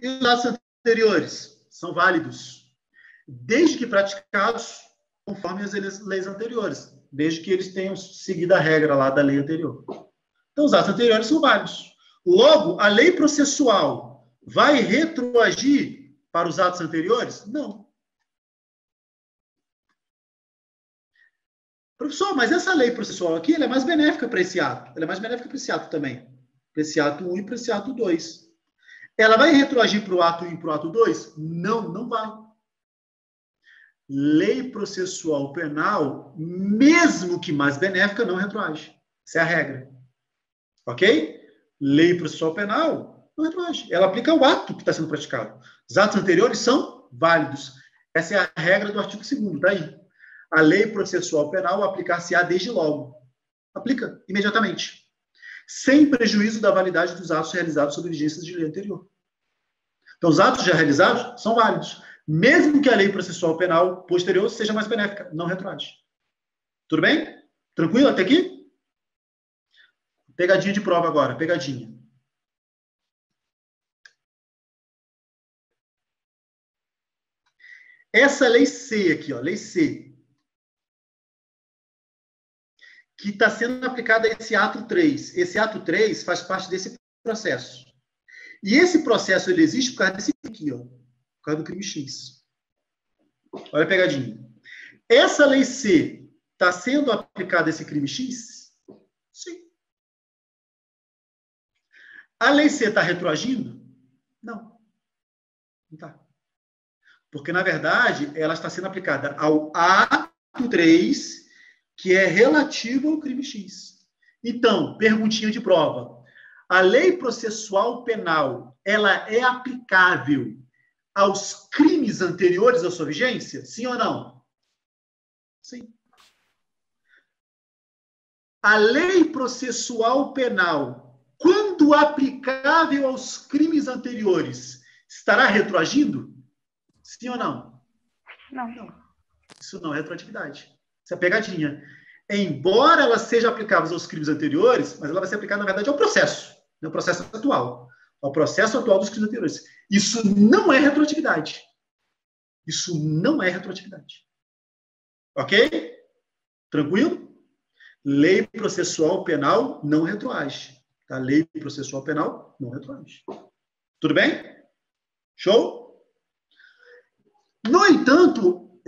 e os atos anteriores? São válidos, desde que praticados conforme as leis anteriores, desde que eles tenham seguido a regra lá da lei anterior. Então, os atos anteriores são válidos. Logo, a lei processual vai retroagir para os atos anteriores? Não. Professor, mas essa lei processual aqui, ela é mais benéfica para esse ato. Ela é mais benéfica para esse ato também. Para esse ato 1 e para esse ato 2. Ela vai retroagir para o ato 1 e para o ato 2? Não, não vai. Lei processual penal, mesmo que mais benéfica, não retroage. Essa é a regra. Ok? Lei processual penal não retroage. Ela aplica o ato que está sendo praticado. Os atos anteriores são válidos. Essa é a regra do artigo 2º, daí. A lei processual penal aplicar-se-á desde logo. Aplica imediatamente. Sem prejuízo da validade dos atos realizados sob vigência de lei anterior. Então, os atos já realizados são válidos, mesmo que a lei processual penal posterior seja mais benéfica, não retroage. Tudo bem? Tranquilo até aqui? Pegadinha de prova agora, pegadinha. Essa lei C aqui, ó, lei C, que está sendo aplicada a esse ato 3. Esse ato 3 faz parte desse processo. E esse processo ele existe por causa desse aqui, ó, por causa do crime X. Olha a pegadinha. Essa lei C está sendo aplicada a esse crime X? Sim. A lei C está retroagindo? Não. Não está. Porque, na verdade, ela está sendo aplicada ao ato 3, que é relativo ao crime X. Então, perguntinha de prova. A lei processual penal, ela é aplicável aos crimes anteriores à sua vigência? Sim ou não? Sim. A lei processual penal, quando aplicável aos crimes anteriores, estará retroagindo? Sim ou não? Não. Isso não é retroatividade. Isso é pegadinha. Embora ela seja aplicável aos crimes anteriores, mas ela vai ser aplicada, na verdade, ao processo. Ao processo atual. Ao processo atual dos crimes anteriores. Isso não é retroatividade. Isso não é retroatividade. Ok? Tranquilo? Lei processual penal não retroage. A lei processual penal não retroage. Tudo bem? Show? No entanto,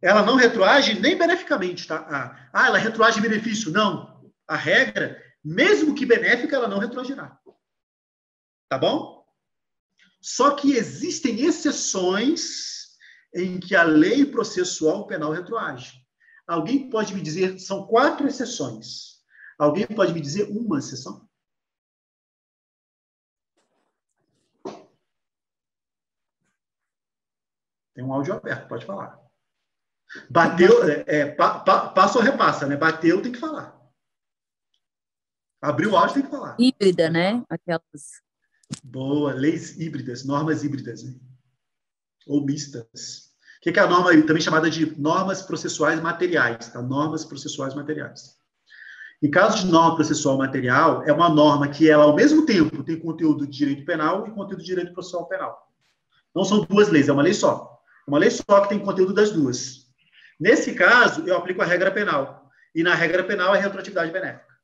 ela não retroage nem beneficamente, tá? Ela retroage em benefício. Não. A regra, mesmo que benéfica, ela não retroagirá. Tá bom? Só que existem exceções em que a lei processual penal retroage. Alguém pode me dizer, são 4 exceções. Alguém pode me dizer uma exceção? Tem um áudio aberto, pode falar. Bateu, passa ou repassa, né? Bateu, tem que falar. Abriu o áudio, tem que falar. Híbrida, né? Aquelas. Boa, leis híbridas, normas híbridas, né? Ou mistas. O que é a norma também chamada de normas processuais materiais, tá? Normas processuais materiais. Em caso de norma processual material, é uma norma que ela, ao mesmo tempo, tem conteúdo de direito penal e conteúdo de direito processual penal. Não são duas leis, é uma lei só. É uma lei só que tem conteúdo das duas. Nesse caso, eu aplico a regra penal. E na regra penal é retroatividade benéfica.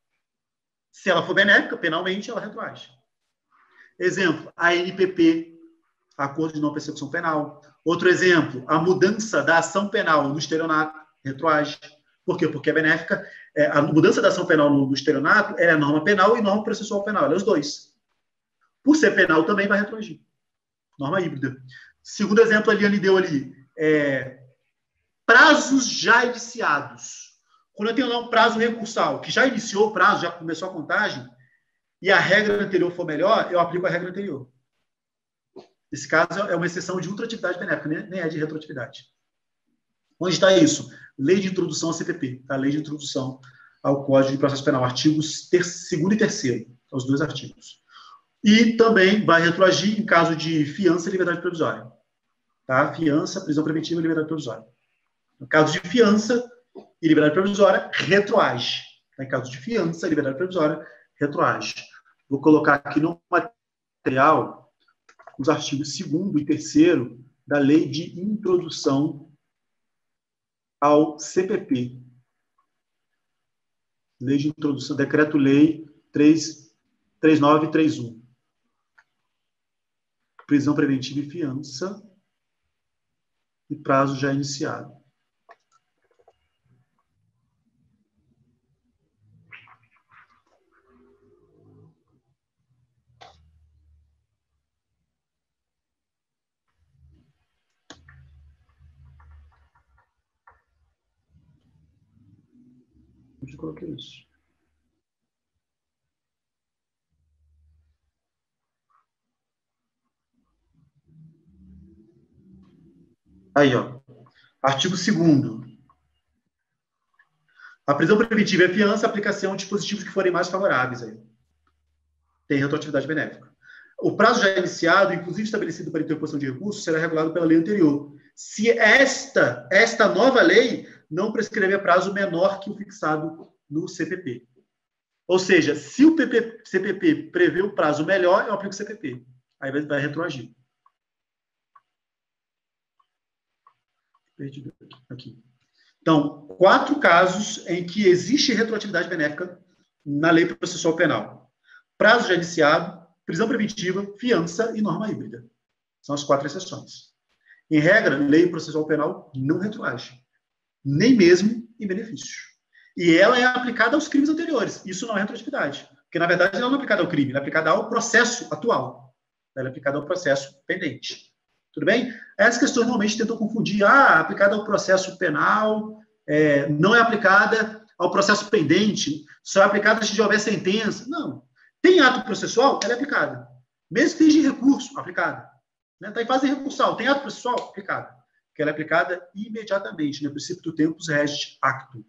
Se ela for benéfica, penalmente, ela retroage. Exemplo, a ANPP, Acordo de Não Persecução Penal. Outro exemplo, a mudança da ação penal no estelionato, retroage. Por quê? Porque é benéfica. A mudança da ação penal no estelionato é norma penal e norma processual penal. Ela é os dois. Por ser penal, também vai retroagir. Norma híbrida. Segundo exemplo, a Liane deu ali, prazos já iniciados. Quando eu tenho lá um prazo recursal, que já iniciou o prazo, já começou a contagem, e a regra anterior for melhor, eu aplico a regra anterior. Esse caso é uma exceção de ultratividade benéfica, nem é de retroatividade. Onde está isso? Lei de introdução ao CPP, tá? Lei de introdução ao Código de Processo Penal, artigos 2º e 3º, os dois artigos. E também vai retroagir em caso de fiança e liberdade provisória. Tá? Fiança, prisão preventiva e liberdade provisória. No caso de fiança e liberdade provisória, retroage. Em caso de fiança e liberdade provisória, retroage. Vou colocar aqui no material os artigos 2º e 3º da Lei de Introdução ao CPP. Lei de Introdução, Decreto-Lei 3931. Prisão preventiva e fiança e prazo já iniciado. Onde eu coloquei isso? Aí, ó. Artigo 2º. A prisão preventiva e a fiança, aplicação de dispositivos que forem mais favoráveis. Aí. Tem retroatividade benéfica. O prazo já iniciado, inclusive estabelecido para interposição de recursos, será regulado pela lei anterior. Se esta nova lei não prescrever prazo menor que o fixado no CPP. Ou seja, se o CPP prevê o prazo melhor, eu aplico o CPP. Aí vai retroagir. Perdido aqui. Então, 4 casos em que existe retroatividade benéfica na lei processual penal. Prazo já iniciado, prisão preventiva, fiança e norma híbrida. São as 4 exceções. Em regra, lei processual penal não retroage, nem mesmo em benefício. E ela é aplicada aos crimes anteriores. Isso não é retroatividade. Porque, na verdade, ela não é aplicada ao crime, ela é aplicada ao processo atual. Ela é aplicada ao processo pendente. Tudo bem? Essas questões normalmente tentam confundir. Aplicada ao processo penal, não é aplicada ao processo pendente, só é aplicada se houver sentença. Não. Tem ato processual, ela é aplicada. Mesmo que esteja em recurso, aplicada. Está em fase recursal, tem ato processual, aplicada. Porque ela é aplicada imediatamente. No princípio do tempus regit actum.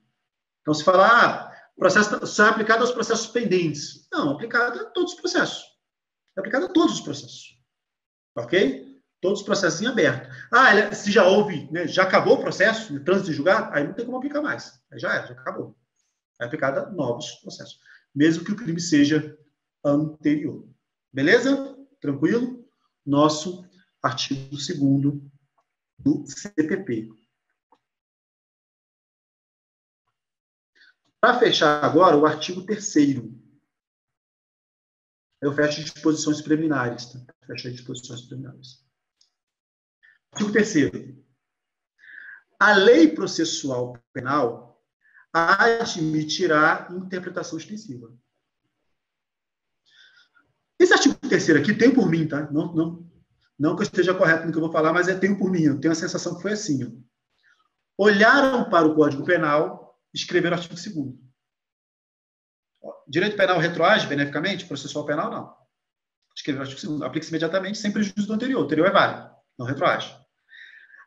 Então, se falar, processo só é aplicado aos processos pendentes. Não, é aplicada a todos os processos. É aplicada a todos os processos. Ok? Todos os processos em aberto. Se já houve, né, já acabou o processo de trânsito de julgado, aí não tem como aplicar mais. Aí já acabou. É aplicada a novos processos. Mesmo que o crime seja anterior. Beleza? Tranquilo? Nosso artigo 2º do CPP. Para fechar agora, o artigo 3º. Eu fecho disposições preliminares. Tá? Fecho as disposições preliminares. Artigo 3º. A lei processual penal admitirá interpretação extensiva. Esse artigo 3º aqui tem por mim, tá? Não que eu esteja correto no que eu vou falar, mas tenho por mim. Eu tenho a sensação que foi assim. Ó. Olharam para o Código Penal e escreveram o artigo 2º. Direito penal retroage beneficamente? Processual penal, não. Escreveram o artigo 2º. Aplica-se imediatamente sem prejuízo do anterior. O anterior é válido. Não retroage.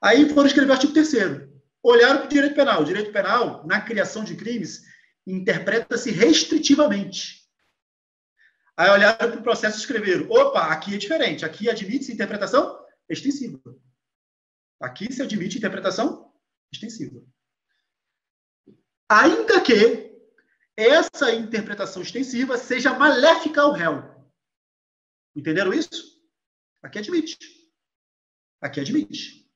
Aí foram escrever o artigo 3º. Olharam para o direito penal. O direito penal, na criação de crimes, interpreta-se restritivamente. Aí olharam para o processo e escreveram, opa, aqui é diferente. Aqui admite-se interpretação extensiva. Aqui se admite interpretação extensiva. Ainda que essa interpretação extensiva seja maléfica ao réu. Entenderam isso? Aqui admite. Aqui admite.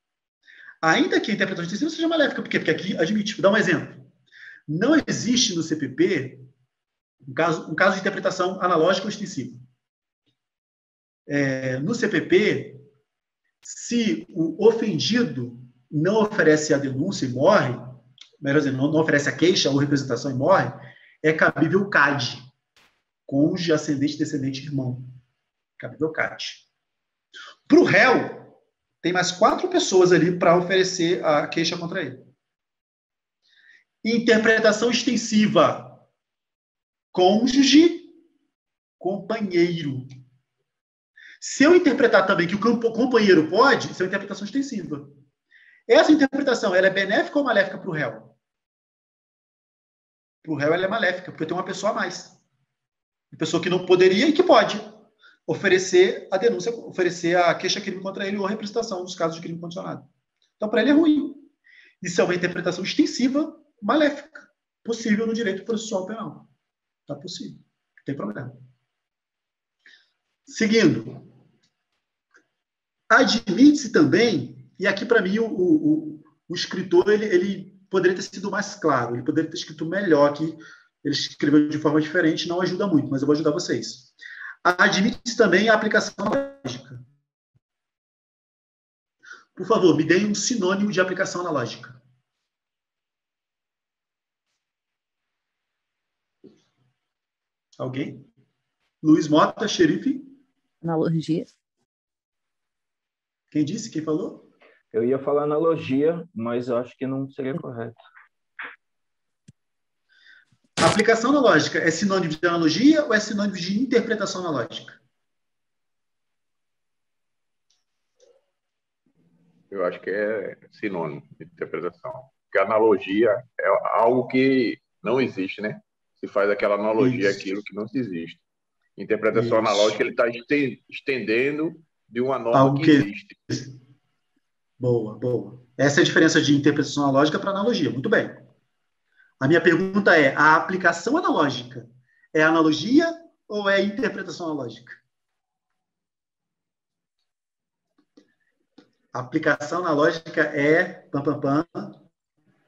Ainda que a interpretação extensiva seja maléfica. Por quê? Porque aqui admite. Vou dar um exemplo. Não existe no CPP um caso de interpretação analógica ou extensiva. No CPP, se o ofendido não oferece a denúncia e morre, melhor dizendo, não oferece a queixa ou representação e morre, é cabível CAD, cônjuge, ascendente, descendente, irmão. Cabível CAD. Para o réu, tem mais 4 pessoas ali para oferecer a queixa contra ele. Interpretação extensiva. Cônjuge, companheiro. Se eu interpretar também que o companheiro pode, isso é uma interpretação extensiva. Essa interpretação, ela é benéfica ou maléfica para o réu? Para o réu, ela é maléfica, porque tem uma pessoa a mais. Uma pessoa que não poderia e que pode oferecer a denúncia, oferecer a queixa-crime contra ele ou a representação nos casos de crime condicionado. Então, para ele é ruim. Isso é uma interpretação extensiva, maléfica, possível no direito processual penal. Está possível, não tem problema. Seguindo. Admite-se também, e aqui para mim o escritor ele poderia ter sido mais claro, ele poderia ter escrito melhor, que ele escreveu de forma diferente, não ajuda muito, mas eu vou ajudar vocês. Admite-se também a aplicação analógica. Por favor, me deem um sinônimo de aplicação analógica. Alguém? Luiz Mota, xerife? Analogia. Quem disse? Quem falou? Eu ia falar analogia, mas eu acho que não seria correto. A aplicação analógica é sinônimo de analogia ou é sinônimo de interpretação analógica? Eu acho que é sinônimo de interpretação. Porque analogia é algo que não existe, né? Se faz aquela analogia àquilo que não existe. Interpretação analógica, ele está estendendo de uma norma algo que existe. Boa, boa. Essa é a diferença de interpretação analógica para analogia. Muito bem. A minha pergunta é, a aplicação analógica é analogia ou é interpretação analógica? A aplicação analógica é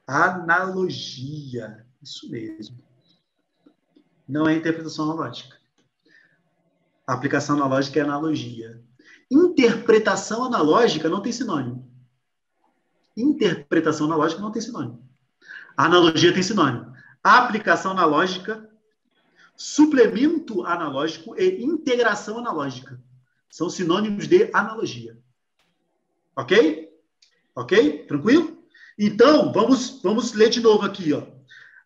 analogia. Isso mesmo. Não é interpretação analógica. A aplicação analógica é analogia. Interpretação analógica não tem sinônimo. Interpretação analógica não tem sinônimo. A analogia tem sinônimo. A aplicação analógica, suplemento analógico e integração analógica são sinônimos de analogia. Ok? Ok? Tranquilo? Então, vamos ler de novo aqui. Ó.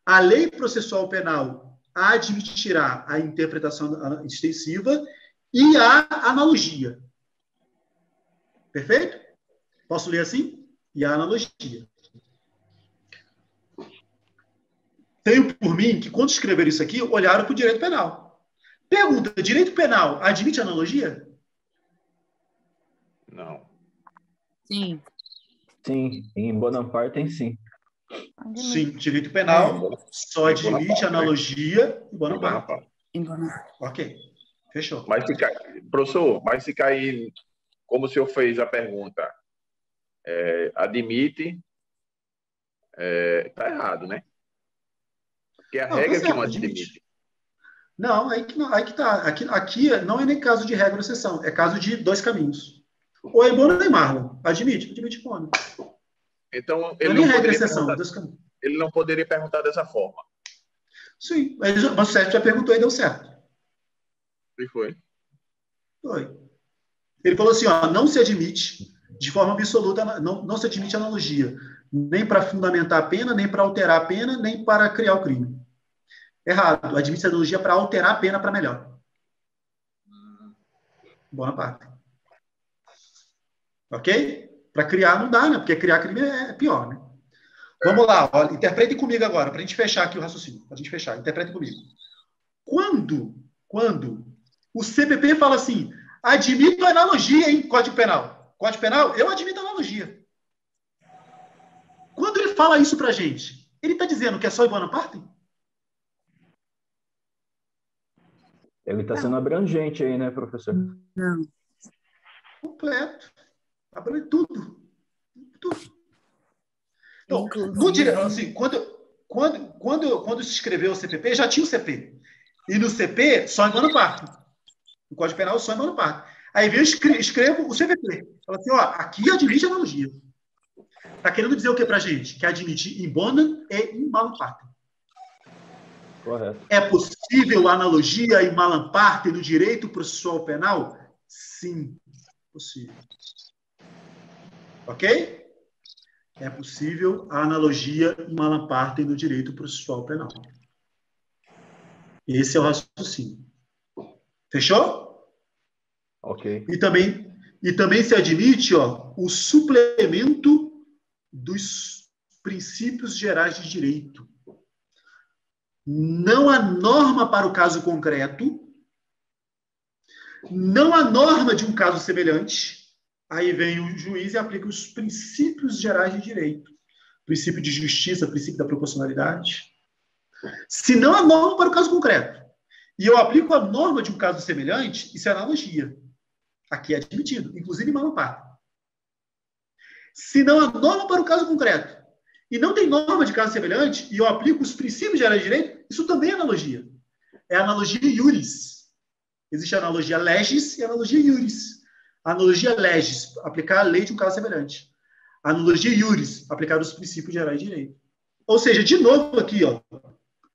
A lei processual penal admitirá a interpretação extensiva e a analogia. Perfeito? Posso ler assim? E a analogia. Tenho por mim que, quando escreveram isso aqui, olharam para o direito penal. Pergunta, direito penal admite analogia? Não. Sim. Sim, em Bonaparte sim. Sim, direito penal só admite analogia em Bonaparte. Ok, fechou. Mas professor, mas se cair, como o senhor fez a pergunta, admite, está errado, né? Porque a regra que não admite. Não, aí que tá. Aqui não é nem caso de regra ou exceção, é caso de 2 caminhos. Ou é Bona ou é Marlon. Admite Bona. Então, ele não poderia perguntar dessa forma. Sim, mas o Sérgio já perguntou e deu certo. E foi? Foi. Ele falou assim, ó, não se admite de forma absoluta, não se admite analogia, nem para fundamentar a pena, nem para alterar a pena, nem para criar o crime. Errado. Admite a analogia para alterar a pena para melhor. Boa parte. Ok? Para criar não dá, né? Porque criar crime é pior, né? Vamos lá, olha, interpretem comigo agora, para a gente fechar aqui o raciocínio. Para a gente fechar, interpretem comigo. Quando o CPP fala assim, admito a analogia em Código Penal. Código Penal, eu admito a analogia. Quando ele fala isso para a gente, ele está dizendo que é só em Bonaparte? Ele está sendo abrangente aí, né, professor? Não. Completo. Abrange tudo. Tudo. Então, Inclusive... assim, quando se escreveu o CPP, já tinha o CP. E no CP, só emana parte. No Código Penal, só emana parte. Aí eu escrevo o CPP. Fala assim, ó, aqui admite analogia. Está querendo dizer o que para a gente? Que admite in bonum e in malum partem. Correto. É possível analogia in malum partem no direito processual penal? Sim, possível. Ok? É possível a analogia in malum partem no direito processual penal. Esse é o raciocínio. Fechou? Ok. E também se admite, ó, o suplemento dos princípios gerais de direito. Não há norma para o caso concreto, não há norma de um caso semelhante. Aí vem o juiz e aplica os princípios gerais de direito. Princípio de justiça, princípio da proporcionalidade. Se não há norma para o caso concreto, e eu aplico a norma de um caso semelhante, isso é analogia. Aqui é admitido, inclusive em malum partem. Se não há norma para o caso concreto, e não tem norma de caso semelhante, e eu aplico os princípios gerais de direito, isso também é analogia. É analogia iuris. Existe a analogia legis e a analogia iuris. A analogia legis, aplicar a lei de um caso semelhante. A analogia iuris, aplicar os princípios gerais de direito. Ou seja, de novo aqui, ó,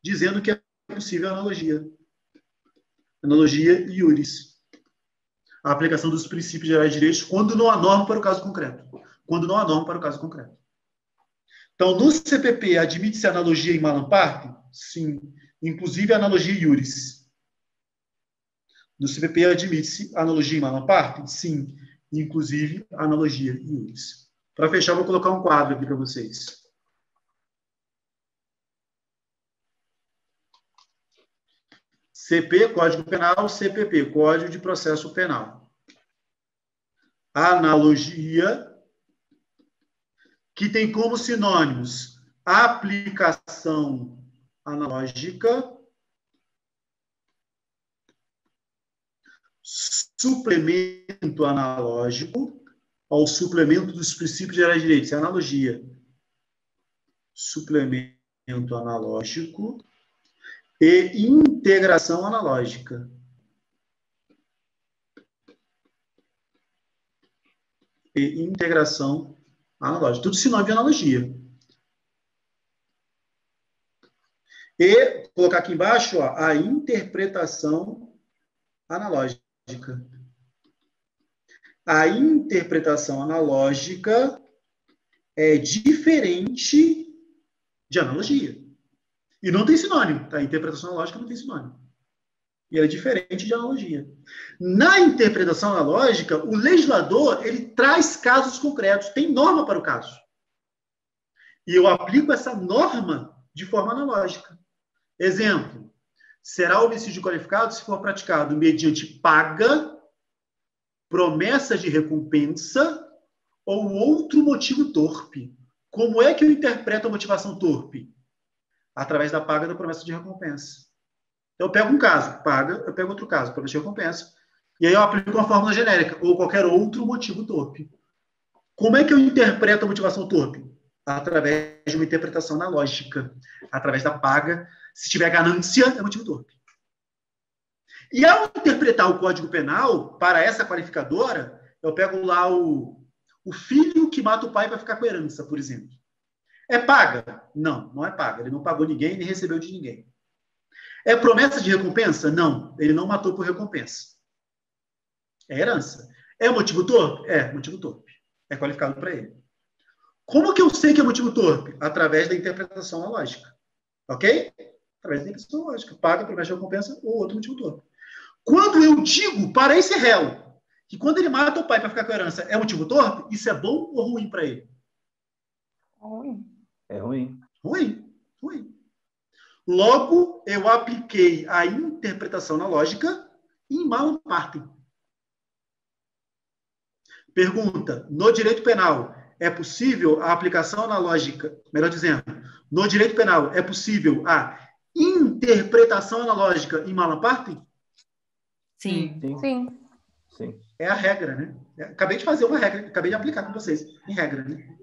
dizendo que é possível a analogia. Analogia iuris. A aplicação dos princípios gerais de direito quando não há norma para o caso concreto. Quando não há norma para o caso concreto. Então, no CPP, admite-se analogia em malum partem? Sim. Inclusive, analogia iuris. No CPP, admite-se analogia em malum partem? Sim. Inclusive, analogia iuris. Para fechar, vou colocar um quadro aqui para vocês. CP, Código Penal, CPP, Código de Processo Penal. Analogia, que tem como sinônimos aplicação analógica, suplemento analógico, ao suplemento dos princípios gerais de direito, isso é analogia. Suplemento analógico e integração analógica. E integração analógica. Tudo sinônimo de analogia. E, colocar aqui embaixo, ó, a interpretação analógica. A interpretação analógica é diferente de analogia. E não tem sinônimo, tá? A interpretação analógica não tem sinônimo. E ela é diferente de analogia. Na interpretação analógica, o legislador, ele traz casos concretos, tem norma para o caso. E eu aplico essa norma de forma analógica. Exemplo, será homicídio qualificado se for praticado mediante paga, promessa de recompensa ou outro motivo torpe. Como é que eu interpreto a motivação torpe? Através da paga da promessa de recompensa. Eu pego um caso, paga, eu pego outro caso, promessa de recompensa, e aí eu aplico uma fórmula genérica, ou qualquer outro motivo torpe. Como é que eu interpreto a motivação torpe? Através de uma interpretação analógica, através da paga. Se tiver ganância, é motivo torpe. E ao interpretar o Código Penal, para essa qualificadora, eu pego lá o filho que mata o pai para ficar com a herança, por exemplo. É paga? Não, não é paga. Ele não pagou ninguém, nem recebeu de ninguém. É promessa de recompensa? Não, ele não matou por recompensa. É herança. É motivo torpe? É motivo torpe. É qualificado para ele. Como que eu sei que é motivo torpe? Através da interpretação analógica. Ok? Através da interpretação analógica. Paga, promessa de recompensa ou outro motivo torpe. Quando eu digo para esse réu que quando ele mata o pai para ficar com a herança é motivo torpe, isso é bom ou ruim para ele? Ruim. É ruim. Ruim. Ruim. Logo, eu apliquei a interpretação analógica em malum partem. Pergunta: no direito penal, é possível a aplicação analógica, melhor dizendo, no direito penal, é possível a interpretação analógica em malum partem? Sim. Sim. Sim. É a regra, né? Acabei de fazer uma regra, acabei de aplicar com vocês, em regra, né?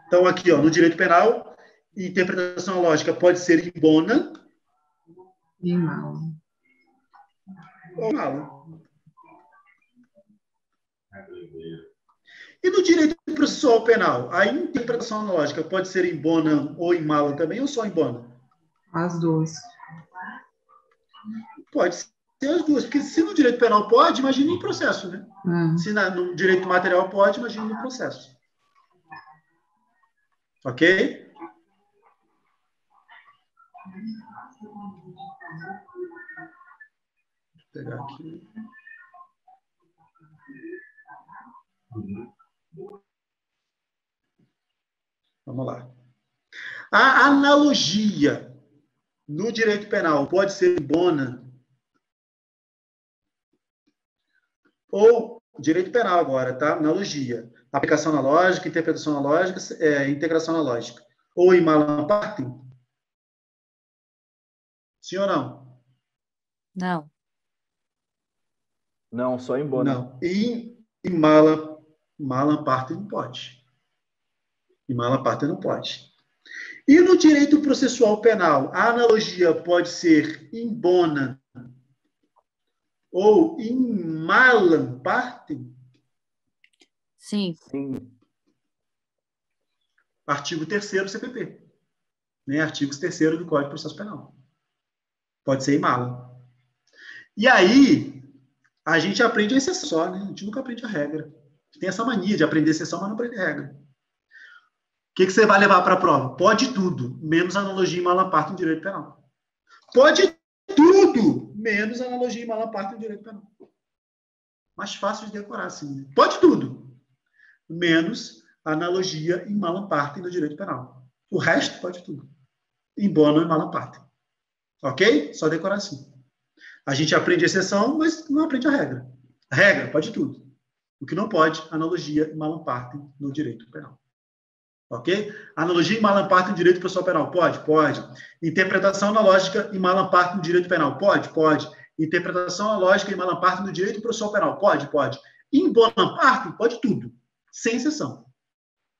Então, aqui, ó, no direito penal, interpretação lógica pode ser in bona E mal. ou mala. E no direito processual penal, a interpretação lógica pode ser in bona ou in mala também, ou só in bona? As duas. Pode ser as duas, porque se no direito penal pode, imagine no processo, né? Se no direito material pode, imagine no processo. Ok? Vou pegar aqui. Vamos lá. A analogia no direito penal pode ser bona ou direito penal agora, tá? Analogia. Aplicação analógica, interpretação analógica, integração analógica. Ou in mala partem? Sim ou não? Não. Não, só em bona. Não. E in mala partem não pode. In mala partem não pode. E no direito processual penal, a analogia pode ser in bona ou in malam partem? Sim. Artigo 3º do CPP. Né? Artigos 3º do Código de Processo Penal. Pode ser in malam. E aí, a gente aprende a exceção só, né? A gente nunca aprende a regra. Tem essa mania de aprender exceção, mas não aprende a regra. O que você vai levar para a prova? Pode tudo, menos analogia em mala parte no direito penal. Pode tudo, menos analogia em mala parte no direito penal. Mais fácil de decorar, assim. Né? Pode tudo, menos analogia em mala parte no direito penal. O resto pode tudo. Em bona e mala parte. Ok? Só decorar assim. A gente aprende a exceção, mas não aprende a regra. A regra pode tudo. O que não pode, analogia em mala parte no direito penal. Ok? Analogia em mala parte no direito processual penal. Pode? Pode. Interpretação analógica em mala parte no direito penal. Pode? Pode. Interpretação analógica em mala parte no direito processual penal. Pode? Pode. Em bona parte, pode tudo. Sem exceção.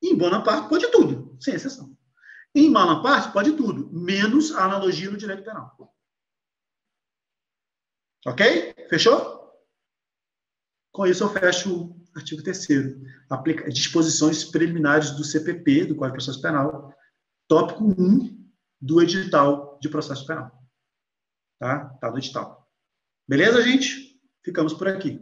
Em bona parte, pode tudo. Sem exceção. Em mala parte, pode tudo. Menos a analogia no direito penal. Ok? Fechou? Com isso, eu fecho o artigo 3º. Disposições preliminares do CPP, do Código de Processo Penal, tópico 1 do edital de processo penal. Tá? Tá no edital. Beleza, gente? Ficamos por aqui.